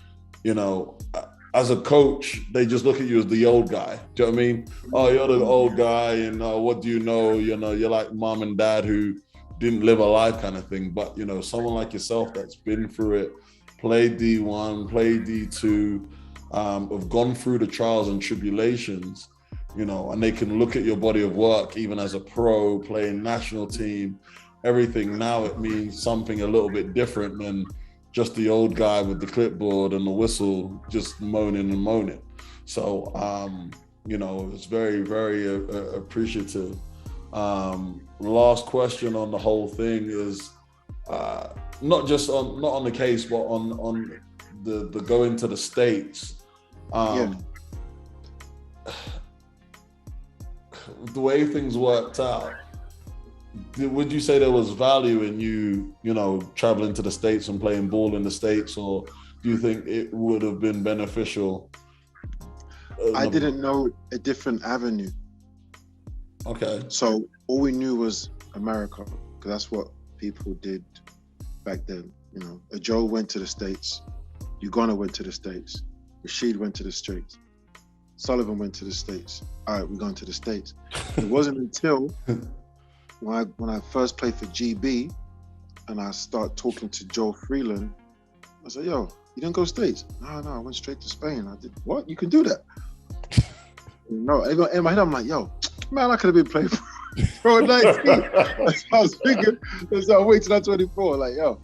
S3: as a coach, they just look at you as the old guy. Do you know what I mean? Oh, you're the old guy, and what do you know? You're like mom and dad who didn't live a life, kind of thing. But someone like yourself that's been through it, played D1, played D2, have gone through the trials and tribulations, and they can look at your body of work, even as a pro, playing national team, everything. Now it means something a little bit different than just the old guy with the clipboard and the whistle, just moaning and moaning. So, it's very, very appreciative. Last question on the whole thing is not on the case, but on the going to the States. The way things worked out, would you say there was value in you traveling to the States and playing ball in the States, or do you think it would have been beneficial?
S4: I didn't know a different avenue.
S3: Okay.
S4: So all we knew was America, because that's what people did back then. Joe went to the States, Uganda went to the States, Rashid went to the States, Sullivan went to the States. All right, we're going to the States. It wasn't until when I first played for GB and I start talking to Joe Freeland, I said, yo, you didn't go States? No, I went straight to Spain. I did, what? You can do that? No, in my head, I'm like, yo, man, I could have been playing for 19. That's what I was thinking. So I waited till I'm 24. Like, yo,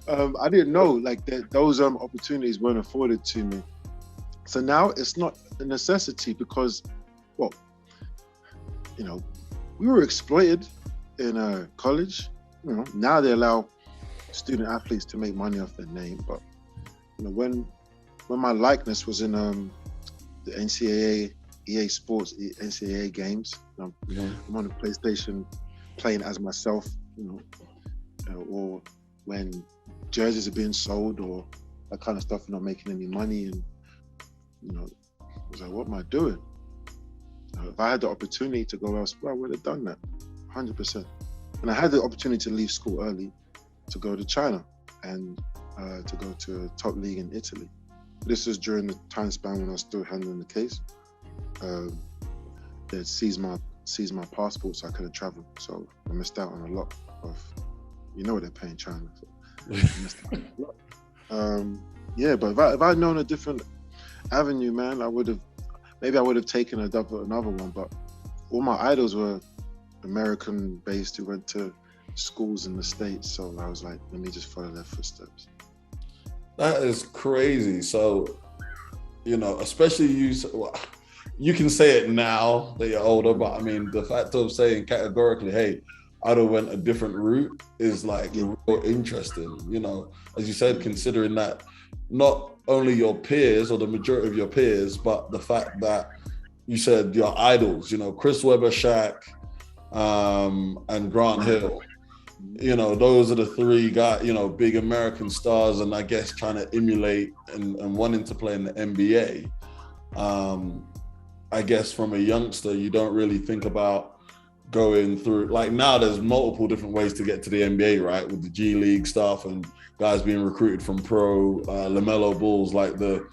S4: I didn't know like that those opportunities weren't afforded to me. So now it's not a necessity because, well, we were exploited in college. Now they allow student athletes to make money off their name. But when my likeness was in the NCAA, EA Sports, NCAA games, I'm on the PlayStation playing as myself, or when jerseys are being sold or that kind of stuff, not making any money, and I was like, what am I doing? If I had the opportunity to go elsewhere, I would have done that, 100%. And I had the opportunity to leave school early to go to China and to go to a top league in Italy. This was during the time span when I was still handling the case. They seized my passport, so I couldn't travel. So I missed out on a lot of, what they pay in China. So I missed out on a lot. But if I'd known a different avenue, man, I would have taken another one. But all my idols were American based who went to schools in the States. So I was like, let me just follow their footsteps.
S3: That is crazy. So, you know, especially you can say it now that you're older, but I mean, the fact of saying categorically, hey, I'd have went a different route is like real interesting, you know, as you said, considering that not only your peers or the majority of your peers, but the fact that you said your idols, you know, Chris Webber, Shaq, and Grant Hill, you know, those are the three guys, you know, big American stars, and I guess trying to emulate and wanting to play in the NBA. I guess from a youngster, you don't really think about going through, like now there's multiple different ways to get to the NBA, right? With the G League stuff and guys being recruited from pro, LaMelo Ball's like the,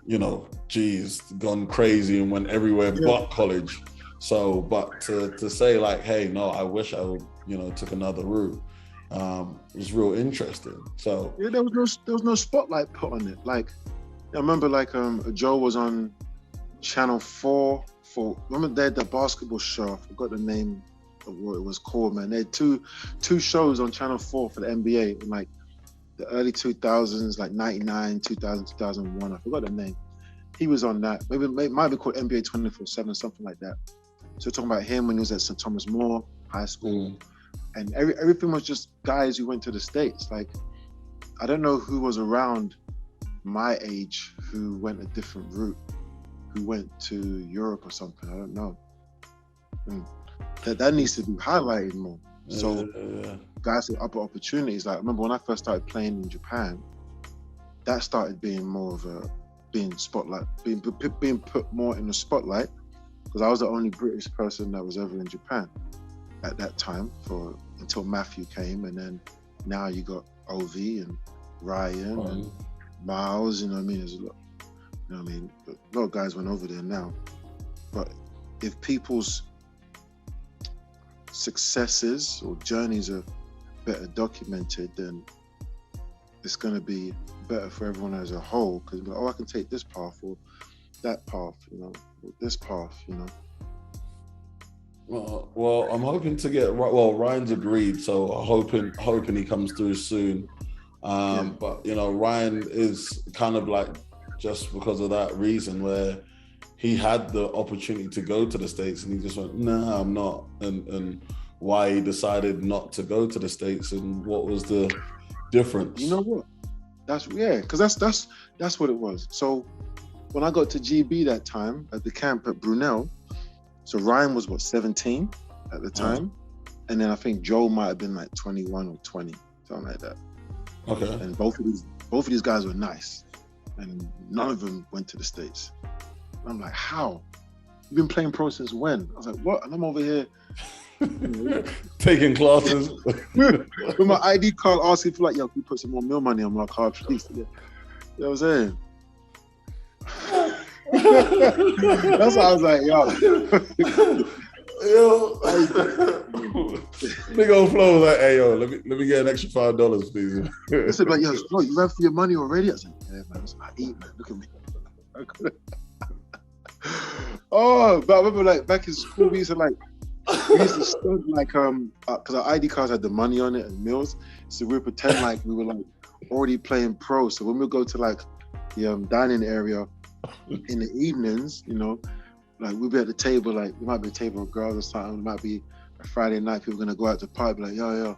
S3: you know, geez, gone crazy and went everywhere but college. So, but to say like, hey, no, I wish I would, you know, took another route, was real interesting. So
S4: yeah, there was no spotlight put on it. Like, I remember like Joe was on Channel 4 remember they had the basketball show, I forgot the name of what it was called, man. They had two shows on Channel 4 for the NBA in like the early 2000s, like 99, 2000, 2001, I forgot the name. He was on that. Maybe it might be called NBA 24/7, something like that. So we're talking about him when he was at St. Thomas More High School. And everything was just guys who went to the States. Like, I don't know who was around my age who went a different route, who went to Europe or something. I don't know. That needs to be highlighted more. So guys with upper opportunities. Like, I remember when I first started playing in Japan, that started being more of a being put more in the spotlight, because I was the only British person that was ever in Japan at that time until Matthew came, and then now you got OV and Ryan and Miles. You know what I mean? There's a lot. You know what I mean? A lot of guys went over there now. But if people's successes or journeys are better documented, then it's going to be better for everyone as a whole. Because, oh, I can take this path or that path, you know, or this path, you know.
S3: Well, I'm hoping to get, well, Ryan's agreed, so hoping he comes through soon. But, you know, Ryan is kind of like, just because of that reason, where he had the opportunity to go to the States and he just went, nah, I'm not. And why he decided not to go to the States and what was the difference?
S4: You know what? Because that's what it was. So when I got to GB that time at the camp at Brunel, so Ryan was 17 at the time. And then I think Joe might have been like 21 or 20, something like that.
S3: Okay.
S4: And both of these guys were nice. And none of them went to the States. And I'm like, how? You've been playing pro since when? I was like, what? And I'm over here
S3: taking classes
S4: with my ID card, asking for like, yo, can you put some more meal money on my card, please? You know what I'm saying? That's why I was like,
S3: yo, big old flow like, hey, yo, let me get an extra $5, please.
S4: I said, like, yo, bro, you ran for your money already? I was like, yeah, man, that's what I eat, man. Look at me. Oh, but I remember like back in school, we used to study like because our ID cards had the money on it and meals, so we would pretend like we were like already playing pro. So when we go to like the dining area in the evenings, you know, like we'd be at the table, like we might be a table of girls or something. It might be a Friday night, people gonna go out to the party, like yo,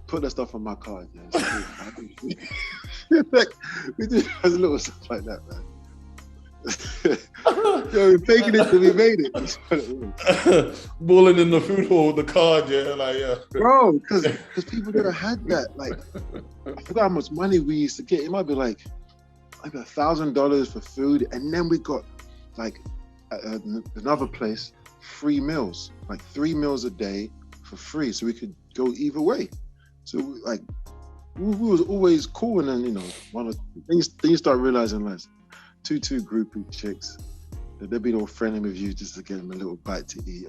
S4: put that stuff on my card. Yeah. Like, we do little stuff like that, man. Yo, we're faking it till we made it.
S3: Balling in the food hall with the card, yeah, like yeah.
S4: Bro, because people never had that. Like, I forgot how much money we used to get. It might be like $1,000 for food, and then we got like another place, free meals, like 3 meals a day for free, so we could go either way. So like we was always cool, and then you know, then you start realizing like two groupie chicks, they'd be all friendly with you just to get them a little bite to eat.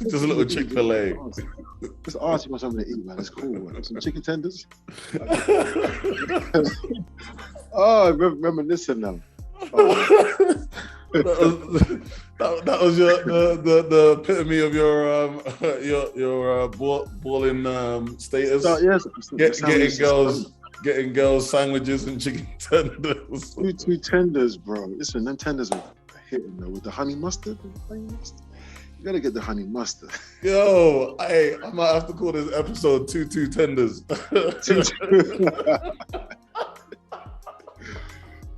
S3: Just a little Chick-fil-A.
S4: Just ask you for something to eat, man. It's cool. Man. Some chicken tenders. Oh, reminiscing now.
S3: That was the epitome of your balling status.
S4: So, yes,
S3: getting girls sandwiches and chicken tenders.
S4: Two tenders, bro. Listen, them tenders are hitting though with the honey mustard. You gotta get the honey mustard.
S3: Yo, I might have to call this episode two tenders.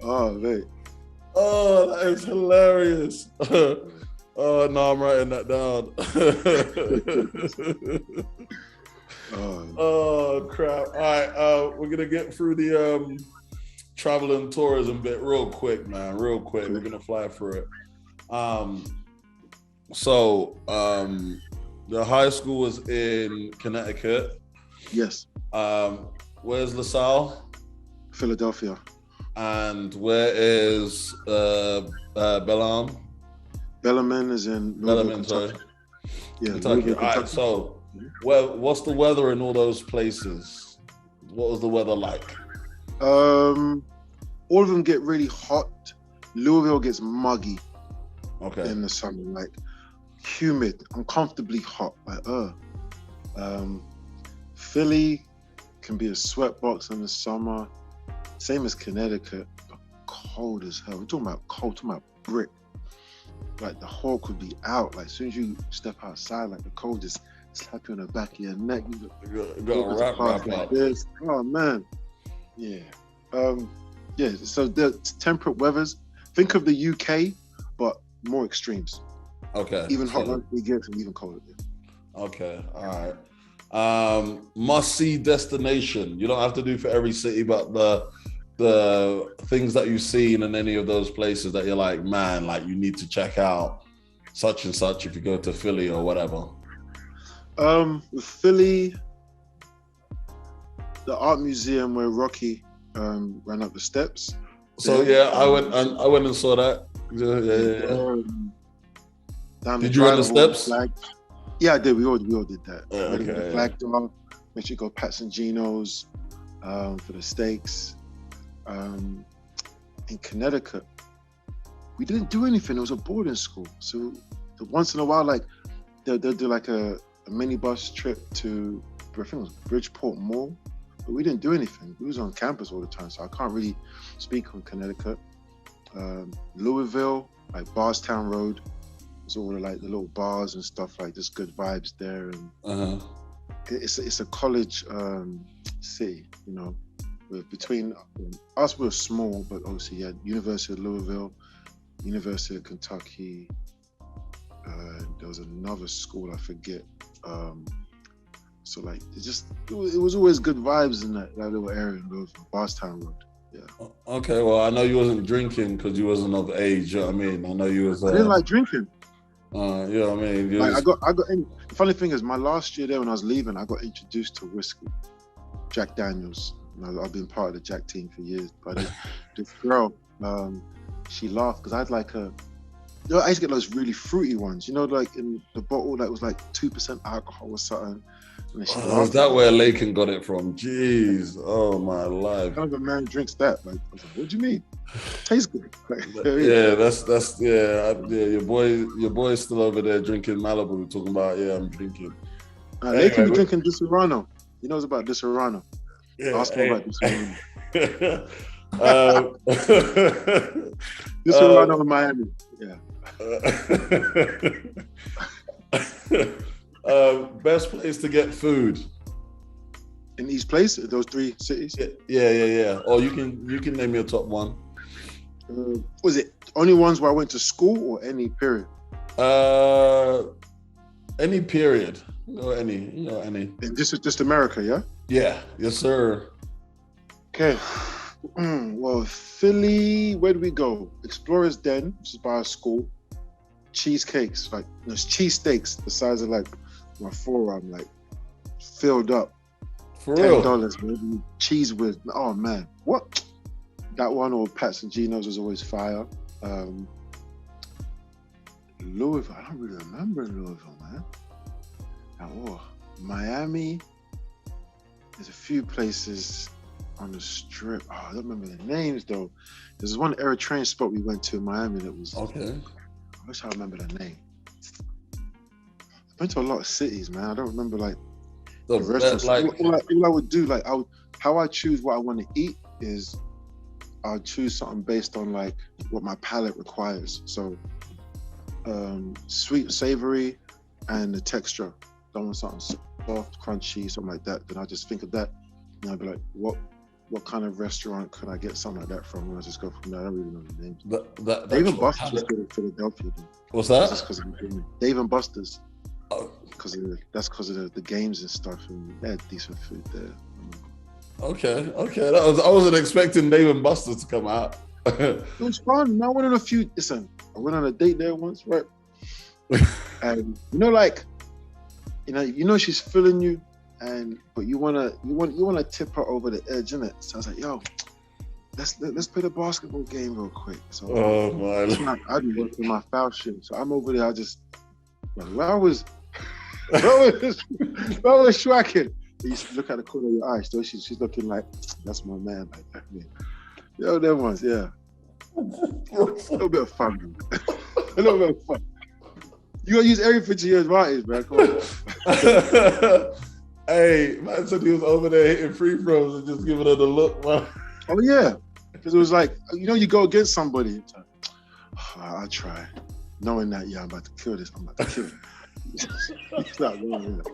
S4: Oh, mate.
S3: Oh, that is hilarious. Oh, no, I'm writing that down. Oh, crap. All right, we're going to get through the travel and tourism bit real quick, man. Real quick. We're going to fly through it. So, the high school was in Connecticut.
S4: Yes.
S3: Where's Lasalle?
S4: Philadelphia.
S3: And where is Bellarmine?
S4: Bellarmine is in
S3: Bellarmine, sorry.
S4: Yeah,
S3: Kentucky. All right, so what's the weather in all those places? What was the weather like?
S4: All of them get really hot. Louisville gets muggy.
S3: Okay.
S4: In the summer, like humid, uncomfortably hot. Philly can be a sweatbox in the summer. Same as Connecticut, but cold as hell. We're talking about cold, talking about brick. Like the Hulk would be out. Like as soon as you step outside, like the cold just slap you on the back of your neck. You
S3: got a wrap
S4: like this. Oh man, yeah, yeah. So the temperate weathers. Think of the UK, but more extremes.
S3: Okay.
S4: Even hot ones we get, and even colder.
S3: Okay. All right. Must-see destination. You don't have to do for every city, but the things that you've seen in any of those places that you're like, man, like you need to check out such and such if you go to Philly or whatever.
S4: With Philly, the art museum where Rocky ran up the steps.
S3: So yeah, I went and saw that. Yeah. Did you run the steps?
S4: Yeah, I did. We all did that.
S3: Okay.
S4: The flag dog. Make sure you go Pats and Geno's for the steaks. In Connecticut, we didn't do anything. It was a boarding school, so once in a while, like they'll do like a minibus trip to, I think it was Bridgeport Mall, but we didn't do anything. We was on campus all the time, so I can't really speak on Connecticut. Louisville, like Bardstown Road, was all like the little bars and stuff, like just good vibes there, and it's a college city, you know. Between us, we're small, but obviously you had University of Louisville, University of Kentucky, there was another school I forget. So like it was always good vibes in that little area in Louisville, Bardstown Road. Yeah.
S3: Okay, well I know you wasn't drinking because you wasn't of age. You know what I mean, I know you was.
S4: I didn't like drinking.
S3: You know what I mean.
S4: Like, I got. The funny thing is, my last year there when I was leaving, I got introduced to whiskey, Jack Daniels. You know, I've been part of the Jack team for years, but this girl, she laughed because I had like I used to get those really fruity ones, you know, like in the bottle that was like 2% alcohol or something. And she
S3: is that where Lakin got it from? Jeez, oh my life.
S4: Kind of a man drinks that. Like, I was like, what do you mean? Tastes good. Like,
S3: yeah, that's your boy's still over there drinking Malibu, talking about I'm drinking.
S4: Lakin be drinking Disaronno. He knows about Disaronno.
S3: Yeah,
S4: Ask him about Disaronno. Disaronno in Miami. Yeah.
S3: Best place to get food
S4: in each place, those three cities.
S3: Yeah. Or you can name your top one.
S4: Was it only ones where I went to school or any period?
S3: Any period. Any.
S4: And this is just America, yeah?
S3: Yeah. Yes, sir.
S4: Okay. Well, Philly, where do we go? Explorer's Den, which is by our school. Cheesecakes, like there's cheesesteaks the size of like my forearm, like filled up.
S3: For real?
S4: $10, man. Cheese with, oh man, what? That one or Pats and Geno's was always fire. Louisville, I don't really remember Louisville, man. Miami, there's a few places on the strip. Oh, I don't remember the names though. There's one Eritrean spot we went to in Miami that was.
S3: Okay.
S4: I wish I remember the name. I've been to a lot of cities, man. I don't remember like the restaurants. All I would do, like how I choose what I want to eat is I'll choose something based on like what my palate requires. So sweet, savory, and the texture. Don't want something soft, crunchy, something like that. Then I just think of that, and I'll be like, what kind of restaurant could I get something like that from? And I just go from there. I don't really know the names. Dave and Buster's was good in Philadelphia. Dude.
S3: What's that?
S4: That's because of Dave and Buster's.
S3: Oh.
S4: That's because of the games and stuff, and they had decent food there.
S3: Okay. I wasn't expecting Dave and Buster's to come out.
S4: It was fun. I went on a few. Listen, I went on a date there once, right? And you know she's feeling you, but you wanna tip her over the edge, innit? So I was like, yo, let's play the basketball game real quick. So I'd be working my foul shit. So I'm over there. I just where I was striking. You look at the corner of your eyes, though. She's looking like that's my man, like that. Man. Yo, them ones, yeah. A little bit of fun, man. A little bit of fun. You gotta use everything to your advantage, man. Come on.
S3: Hey, man said he was over there hitting free throws and just giving her the look, man.
S4: Oh yeah, because it was like, you go against somebody. It's like, I'll try, knowing that I'm about to kill this. I'm about to kill him. It's not going there.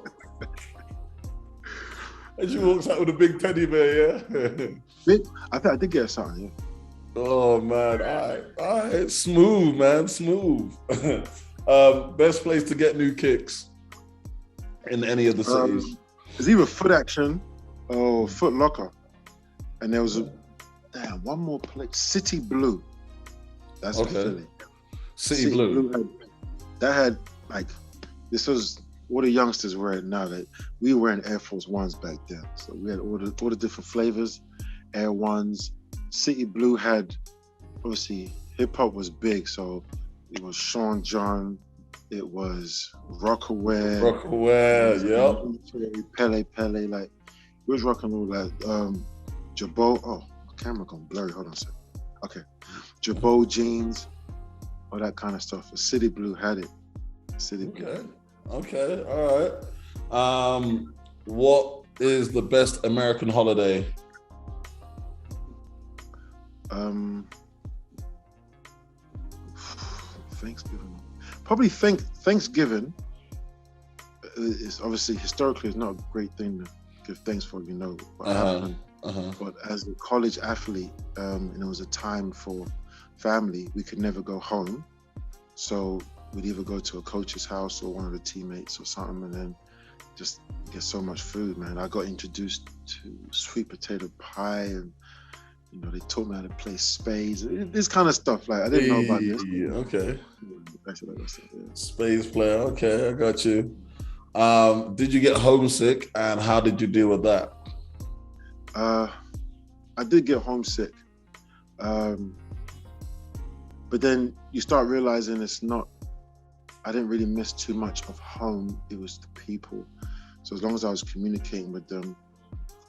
S3: And she walks out with a big teddy bear, yeah?
S4: I think I did get something, yeah.
S3: Oh, man. All right. Smooth, man. Smooth. Best place to get new kicks in any of the cities?
S4: It's either Foot Action or Foot Locker. And there was one more place. City Blue. That's okay. Philly.
S3: City Blue.
S4: That had, like, this was what the youngsters wearing now. That we were wearing Air Force Ones back then. So we had all the different flavors, Air Ones. City Blue had, obviously, hip hop was big. So it was Sean John, it was Rockaware, yep. Pele, like, it was rocking all that. Jabot, my camera gone blurry, hold on a second. Okay. Jabot jeans, all that kind of stuff. City Blue had it. City Blue.
S3: Okay, all right. What is the best American holiday?
S4: Thanksgiving. Probably Thanksgiving is obviously historically it's not a great thing to give thanks for, what happened. But as a college athlete, and it was a time for family, we could never go home. So we'd either go to a coach's house or one of the teammates or something, and then just get so much food, man. I got introduced to sweet potato pie, and they taught me how to play spades. This kind of stuff, like I didn't know about this.
S3: Okay. Spades player. Okay, I got you. Did you get homesick, and how did you deal with that?
S4: I did get homesick, but then you start realizing I didn't really miss too much of home. It was the people. So as long as I was communicating with them,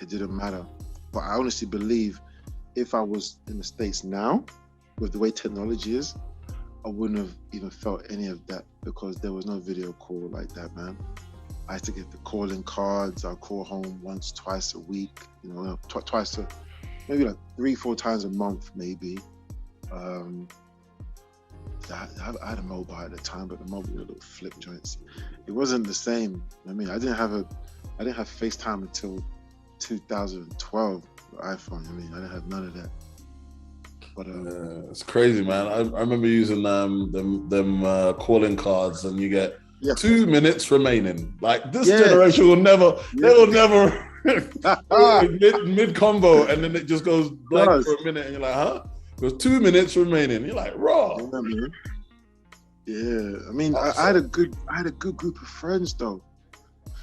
S4: it didn't matter. But I honestly believe if I was in the States now, with the way technology is, I wouldn't have even felt any of that because there was no video call like that, man. I had to get the calling cards. I'll call home once, twice a week, maybe like 3-4 times a month, maybe. I had a mobile at the time, but the mobile with little flip joints. It wasn't the same. I mean, I didn't have FaceTime until 2012 iPhone. I mean, I didn't have none of that. But
S3: it's crazy, man. I remember using them calling cards, and you get 2 minutes remaining. Like this generation will never, they will never mid combo, and then it just goes blank for a minute, and you're like, huh? There's 2 minutes remaining. You're like, raw.
S4: Yeah, I mean, I had a good group of friends though.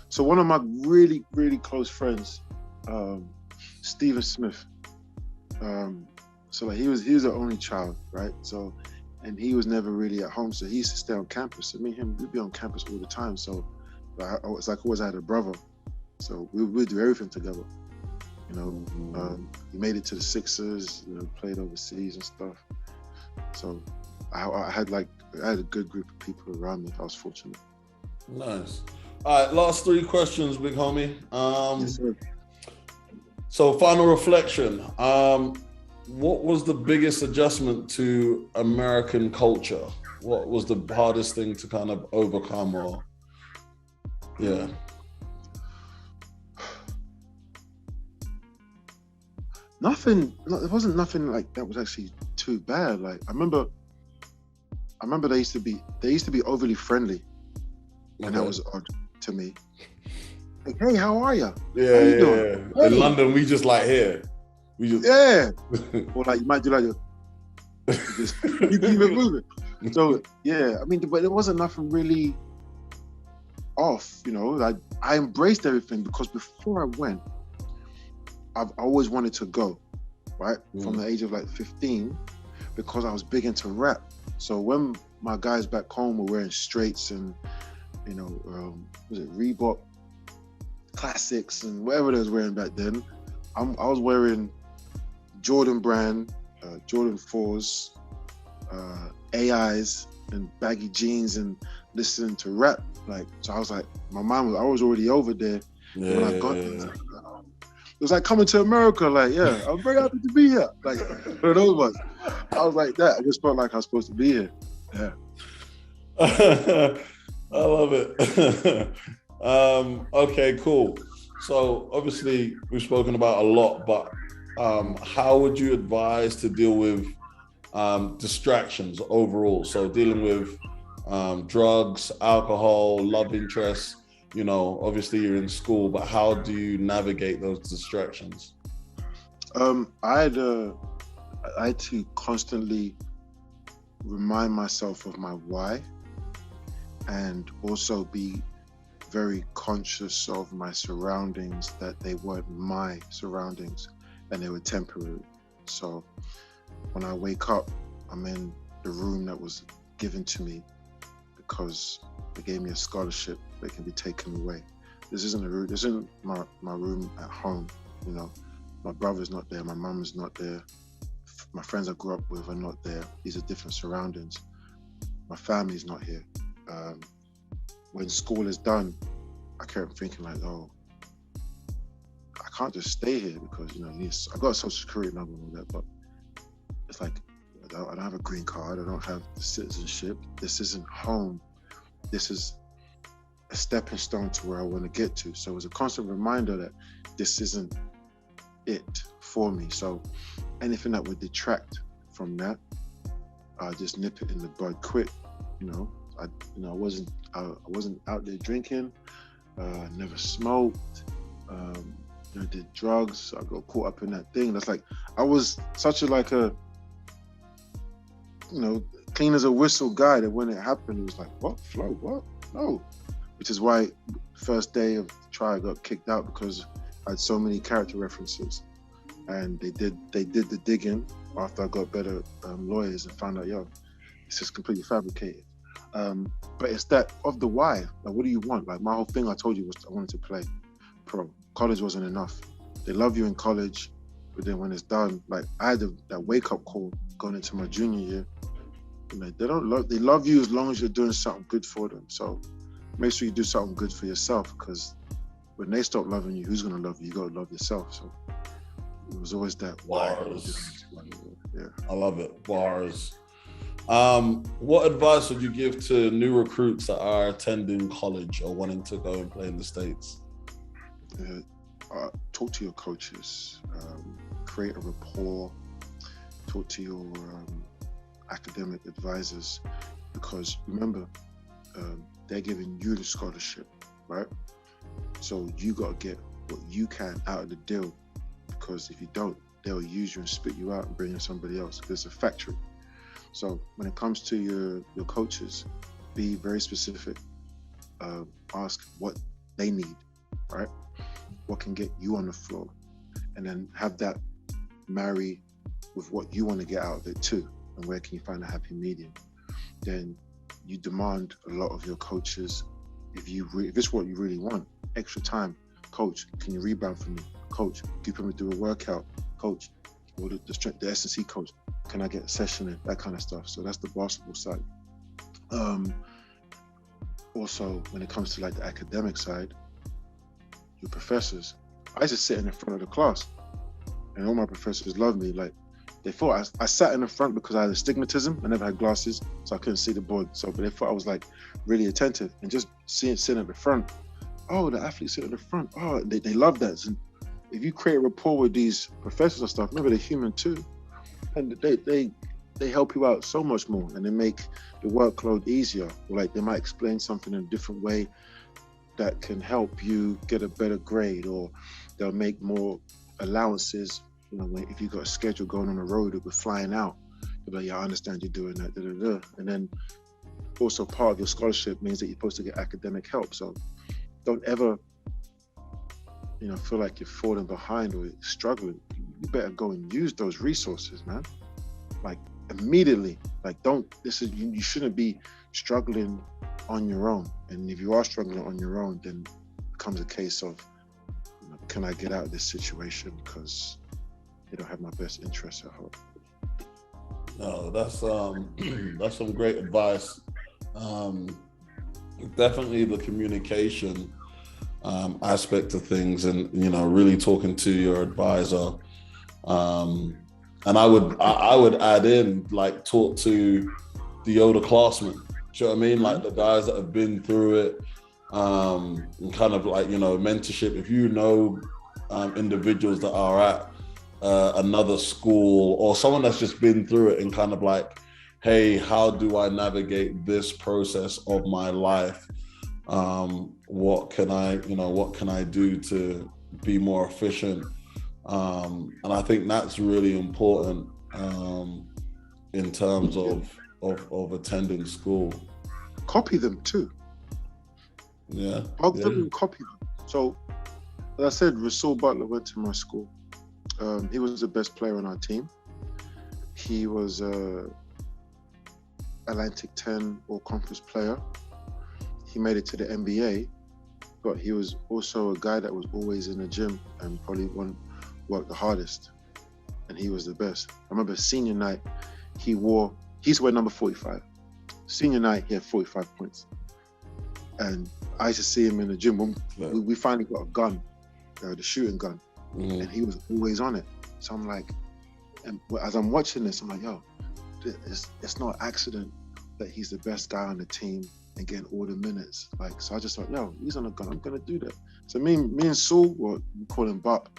S4: So one of my really, really close friends, Stephen Smith. So like he was the only child, right? So, and he was never really at home. So he used to stay on campus. So me and him, we'd be on campus all the time. So it's like always I had a brother. So we would do everything together. You know, he made it to the Sixers. You know, played overseas and stuff. So I had a good group of people around me. I was fortunate.
S3: Nice. All right, last 3 questions, big homie.
S4: Yes, sir.
S3: So final reflection. What was the biggest adjustment to American culture? What was the hardest thing to kind of overcome or, yeah.
S4: There wasn't nothing like that was actually too bad. Like I remember they used to be overly friendly. And that was odd to me. Like, hey, how are you?
S3: Yeah,
S4: how you doing?
S3: Hey. In London, we just like here. We just
S4: or like you might do like you keep it moving. So yeah, I mean, but there wasn't nothing really off, you know. Like I embraced everything because before I went, I've always wanted to go, right? From the age of like 15, because I was big into rap. So when my guys back home were wearing straights and, you know, was it Reebok classics and whatever they was wearing back then, I was wearing Jordan brand, Jordan 4s, AIs and baggy jeans and listening to rap. Like, so I was like, I was already over there. When I got there, it was like coming to America. Like, yeah, I'm very happy to be here. Like, for those ones, I was like that. I just felt like I was supposed to be here. Yeah.
S3: I love it. Okay, cool. So obviously we've spoken about a lot, but how would you advise to deal with distractions overall? So dealing with drugs, alcohol, love interests, you know, obviously you're in school, but how do you navigate those distractions?
S4: I had to constantly remind myself of my why, and also be very conscious of my surroundings, that they weren't my surroundings and they were temporary. So when I wake up, I'm in the room that was given to me because they gave me a scholarship that can be taken away. This isn't my room at home, you know. My brother's not there, my mum's not there, my friends I grew up with are not there. These are different surroundings. My family's not here. When school is done, I kept thinking like, oh, I can't just stay here because, you know, I got a social security number and all that, but it's like, I don't have a green card, I don't have the citizenship. This isn't home. This is a stepping stone to where I want to get to. So it was a constant reminder that this isn't it for me. So anything that would detract from that, I just nip it in the bud quick. You know, I wasn't out there drinking. Never smoked. You know, did drugs. I got caught up in that thing. That's like, I was such a you know, clean as a whistle guy that when it happened, it was like, what, Flo, what? No. Which is why first day of the trial I got kicked out, because I had so many character references. And they did the digging after I got better lawyers and found out, yo, this is completely fabricated. But it's that of the why. Like, what do you want? Like, my whole thing I told you was I wanted to play pro. College wasn't enough. They love you in college, but then when it's done, like, I had that wake up call going into my junior year. You know, they love you as long as you're doing something good for them. So make sure you do something good for yourself, because when they stop loving you, who's gonna love you? You gotta love yourself. So it was always that why.
S3: Bars.
S4: Yeah.
S3: I love it. Bars. What advice would you give to new recruits that are attending college or wanting to go and play in the States?
S4: Talk to your coaches, create a rapport, talk to your academic advisors, because remember, they're giving you the scholarship, right? So you got to get what you can out of the deal, because if you don't, they'll use you and spit you out and bring in somebody else, because it's a factory. So when it comes to your coaches, be very specific. Ask what they need, right? What can get you on the floor, and then have that marry with what you want to get out of it too, and where can you find a happy medium. Then you demand a lot of your coaches. If it's what you really want, extra time, Coach, can you rebound for me? Coach, can you put me through a workout? Coach, or the S&C coach, can I get a session in? That kind of stuff. So that's the basketball side. Also, when it comes to like the academic side, your professors, I used to sit in the front of the class, and all my professors loved me. Like, they thought I sat in the front because I had astigmatism. I never had glasses, so I couldn't see the board. So, but they thought I was like really attentive, and just sitting at the front. Oh, the athletes sit at the front. Oh, they love that. And if you create a rapport with these professors and stuff, remember they're human too, and they help you out so much more, and they make the workload easier. Like, they might explain something in a different way that can help you get a better grade, or they'll make more allowances. You know, if you've got a schedule going on the road or we're flying out, they'll be like, yeah, I understand you're doing that, And then also part of your scholarship means that you're supposed to get academic help. So don't ever, you know, feel like you're falling behind or struggling. You better go and use those resources, man. Like, immediately. Like, you shouldn't be struggling on your own. And if you are struggling on your own, then it becomes a case of, you know, can I get out of this situation because they don't have my best interests at heart.
S3: No, that's some great advice. Definitely the communication aspect of things, and, you know, really talking to your advisor. And I would add in, like, talk to the older classmen. Do you know what I mean? Like, the guys that have been through it, and kind of like, you know, mentorship. If you know individuals that are at another school, or someone that's just been through it, and kind of like, hey, how do I navigate this process of my life? What can I do to be more efficient? And I think that's really important in terms of attending school.
S4: Copy them too.
S3: Yeah.
S4: Hug them and copy them. So, as I said, Rasul Butler went to my school. He was the best player on our team. He was Atlantic 10 All-Conference player. He made it to the NBA, but he was also a guy that was always in the gym and probably worked the hardest, and he was the best. I remember senior night, he used to wear number 45. Senior night, he had 45 points. And I used to see him in the gym. When we finally got a gun, the shooting gun, and he was always on it. So I'm like, and as I'm watching this, I'm like, yo, it's not an accident that he's the best guy on the team and getting all the minutes. Like, so I just thought, yo, he's on a gun, I'm gonna do that. So me and Saul, or we call him Bop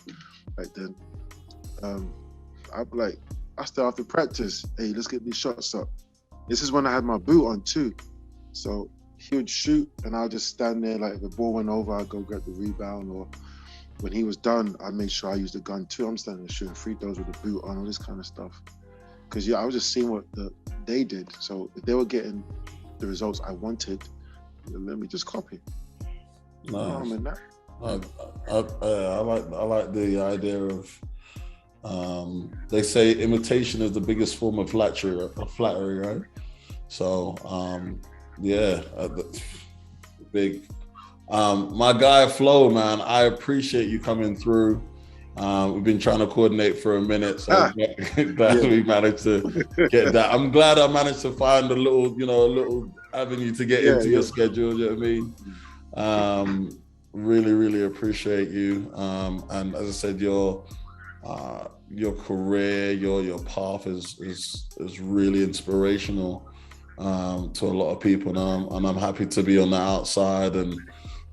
S4: back then, I'd be like, I start after practice, hey, let's get these shots up. This is when I had my boot on too. So he would shoot and I'll just stand there, like if the ball went over, I'd go grab the rebound, or when he was done, I made sure I used the gun too. I'm standing there shooting free throws with the boot on, all this kind of stuff. Because I was just seeing what they did. So if they were getting the results I wanted, let me just copy.
S3: Nice. I like the idea of, they say imitation is the biggest form of flattery, right? So big. My guy Flo, man, I appreciate you coming through. We've been trying to coordinate for a minute, so glad we managed to get that. I'm glad I managed to find a little avenue to get into your schedule. You know what I mean? Really, really appreciate you. And as I said, your career, your path is really inspirational to a lot of people, and I'm happy to be on the outside and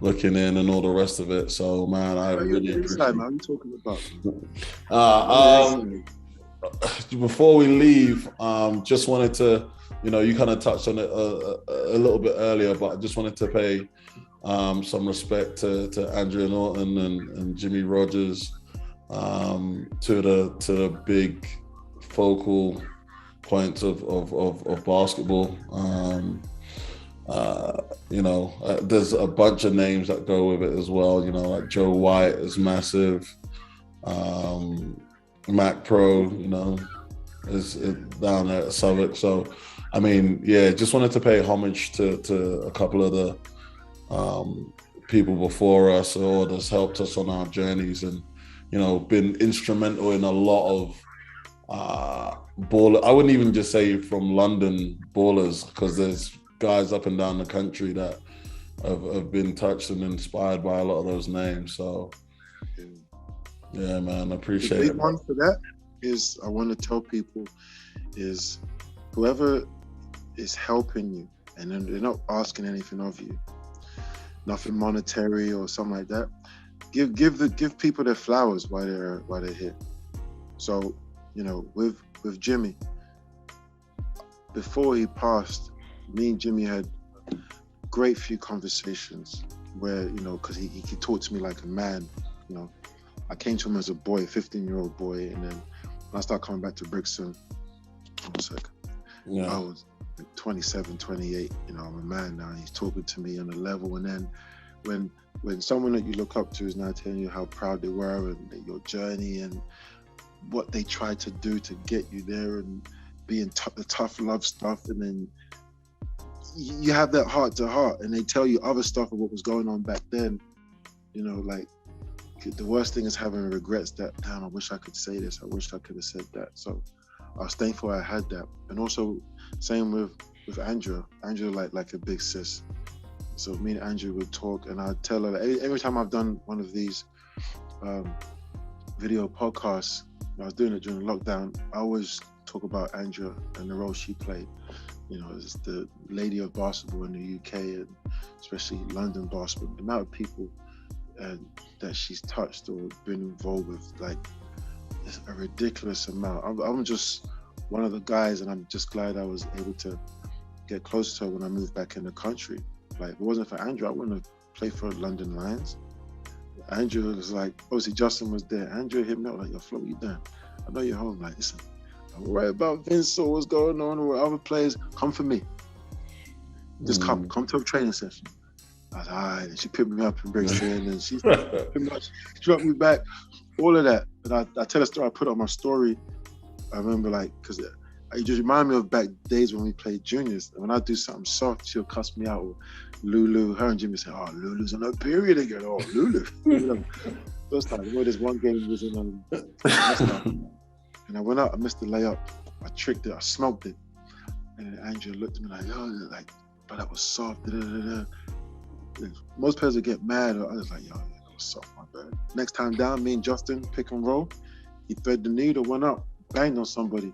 S3: looking in and all the rest of it. So, man, I really appreciate it.
S4: What are you talking about?
S3: Before we leave, just wanted to, you kind of touched on it a little bit earlier, but I just wanted to pay some respect to Andrea Norton and Jimmy Rogers, to the big focal points of basketball. There's a bunch of names that go with it as well. Like Joe White is massive. Mac Pro, is down there at Southwark. So, I mean, just wanted to pay homage to a couple of the people before us or that's helped us on our journeys, and you know, been instrumental in a lot of baller. I wouldn't even just say from London ballers, because there's guys up and down the country that have been touched and inspired by a lot of those names. So yeah, man, I appreciate it.
S4: The big one for that is, I want to tell people, is whoever is helping you and then they're not asking anything of you, nothing monetary or something like that, give people their flowers while they're here. So, you know, with Jimmy, before he passed, me and Jimmy had great few conversations where, you know, because he talked to me like a man. You know, I came to him as a boy, 15-year-old boy, and then when I started coming back to Brixton, I was 27, 28. You know, I'm a man now, and he's talking to me on a level. And then when someone that you look up to is now telling you how proud they were and your journey and what they tried to do to get you there and being the tough love stuff, and then you have that heart to heart, and they tell you other stuff of what was going on back then. You know, like, the worst thing is having regrets that, damn, I wish I could say this, I wish I could have said that. So I was thankful I had that. And also, same with Andrea. Andrea like a big sis. So me and Andrea would talk, and I'd tell her, every time I've done one of these video podcasts, I was doing it during lockdown, I always talk about Andrea and the role she played. You know, as the lady of basketball in the UK, and especially London basketball, the amount of people that she's touched or been involved with, like, it's a ridiculous amount. I'm just one of the guys, and I'm just glad I was able to get close to her when I moved back in the country. Like, if it wasn't for Andrew, I wouldn't have played for London Lions. Andrew was like, obviously Justin was there. Andrew hit me up like, yo, Flo, what you doing? I know you're home. Like, listen, I'm worried about Vince or what's going on or other players. Come for me. Just come to a training session. I was like, all right. And she picked me up in Brixton, and she pretty much dropped me back, all of that. And I tell a story, I put on my story. I remember, like, because it just reminded me of back days when we played juniors. And when I do something soft, she'll cuss me out. Or Lulu, her and Jimmy say, oh, Lulu's on her period again. Oh, Lulu. First time, this one game was in and I went out, I missed the layup. I tricked it, I smoked it. And Andrew looked at me like, yo, like, but that was soft. Da, da, da, da. Most players would get mad. I was like, yo, that was soft, my bad. Next time down, me and Justin pick and roll. He threaded the needle, went up, banged on somebody,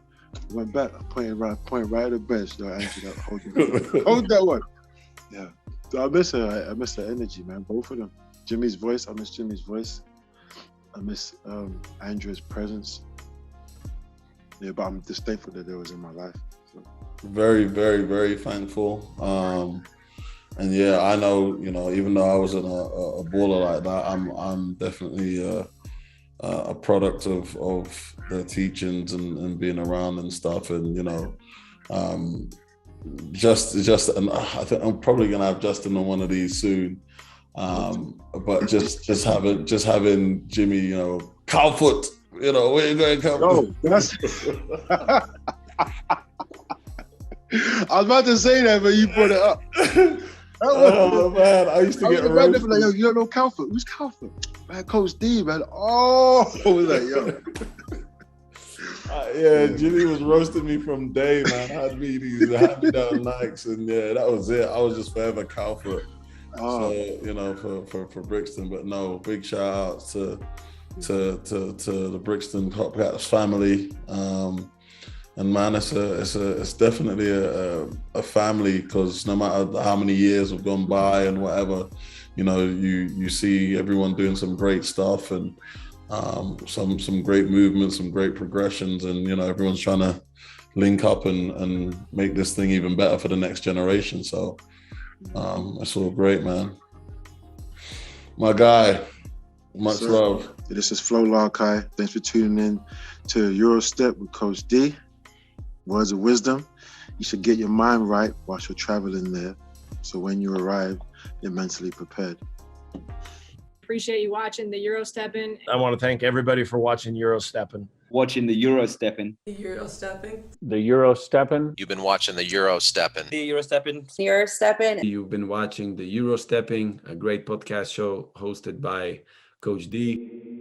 S4: went back, pointed right at the bench. Yo, Andrew, hold that one. Yeah. So I miss her. I miss her energy, man. Both of them. Jimmy's voice. I miss Jimmy's voice. I miss Andrew's presence. Yeah, but I'm just thankful that there was in my life. So. Very,
S3: very, very thankful. And yeah, I know, you know, even though I wasn't a baller like that, I'm definitely a product of their teachings and being around and stuff. And, you know, just and I think I'm probably gonna have Justin on one of these soon. But just having Jimmy, you know, Cowfoot, you know, where you going, Cowfoot?
S4: No, that's I was about to say that, but you brought it up.
S3: Oh man, I used to get roasted.
S4: Like, yo, you don't know Cowfoot? Who's Cowfoot? Man, Coach D, man. Oh, I was like, yo.
S3: Yeah, Jimmy was roasting me from day, man. I had me these hand-me-down Nikes, and yeah, that was it. I was just forever Cowfoot. So, you know, for Brixton. But no, big shout outs to the Brixton Top Cats family. And man, it's definitely a family, because no matter how many years have gone by and whatever, you know, you see everyone doing some great stuff and some great movements, some great progressions, and you know, everyone's trying to link up and make this thing even better for the next generation. So it's all great, man. My guy, much love.
S4: This is Flo Larkai. Thanks for tuning in to Eurostep with Coach D. Words of wisdom. You should get your mind right whilst you're traveling there, so when you arrive, you're mentally prepared.
S5: Appreciate you watching the EuroStepping.
S2: I want to thank everybody for watching EuroStepping.
S5: watching the EuroStepping.
S6: EuroStepping.
S7: The EuroStepping.
S8: You've been watching the EuroStepping.
S2: The EuroStepping.
S9: EuroStepping.
S10: You've been watching the EuroStepping, a great podcast show hosted by Coach D.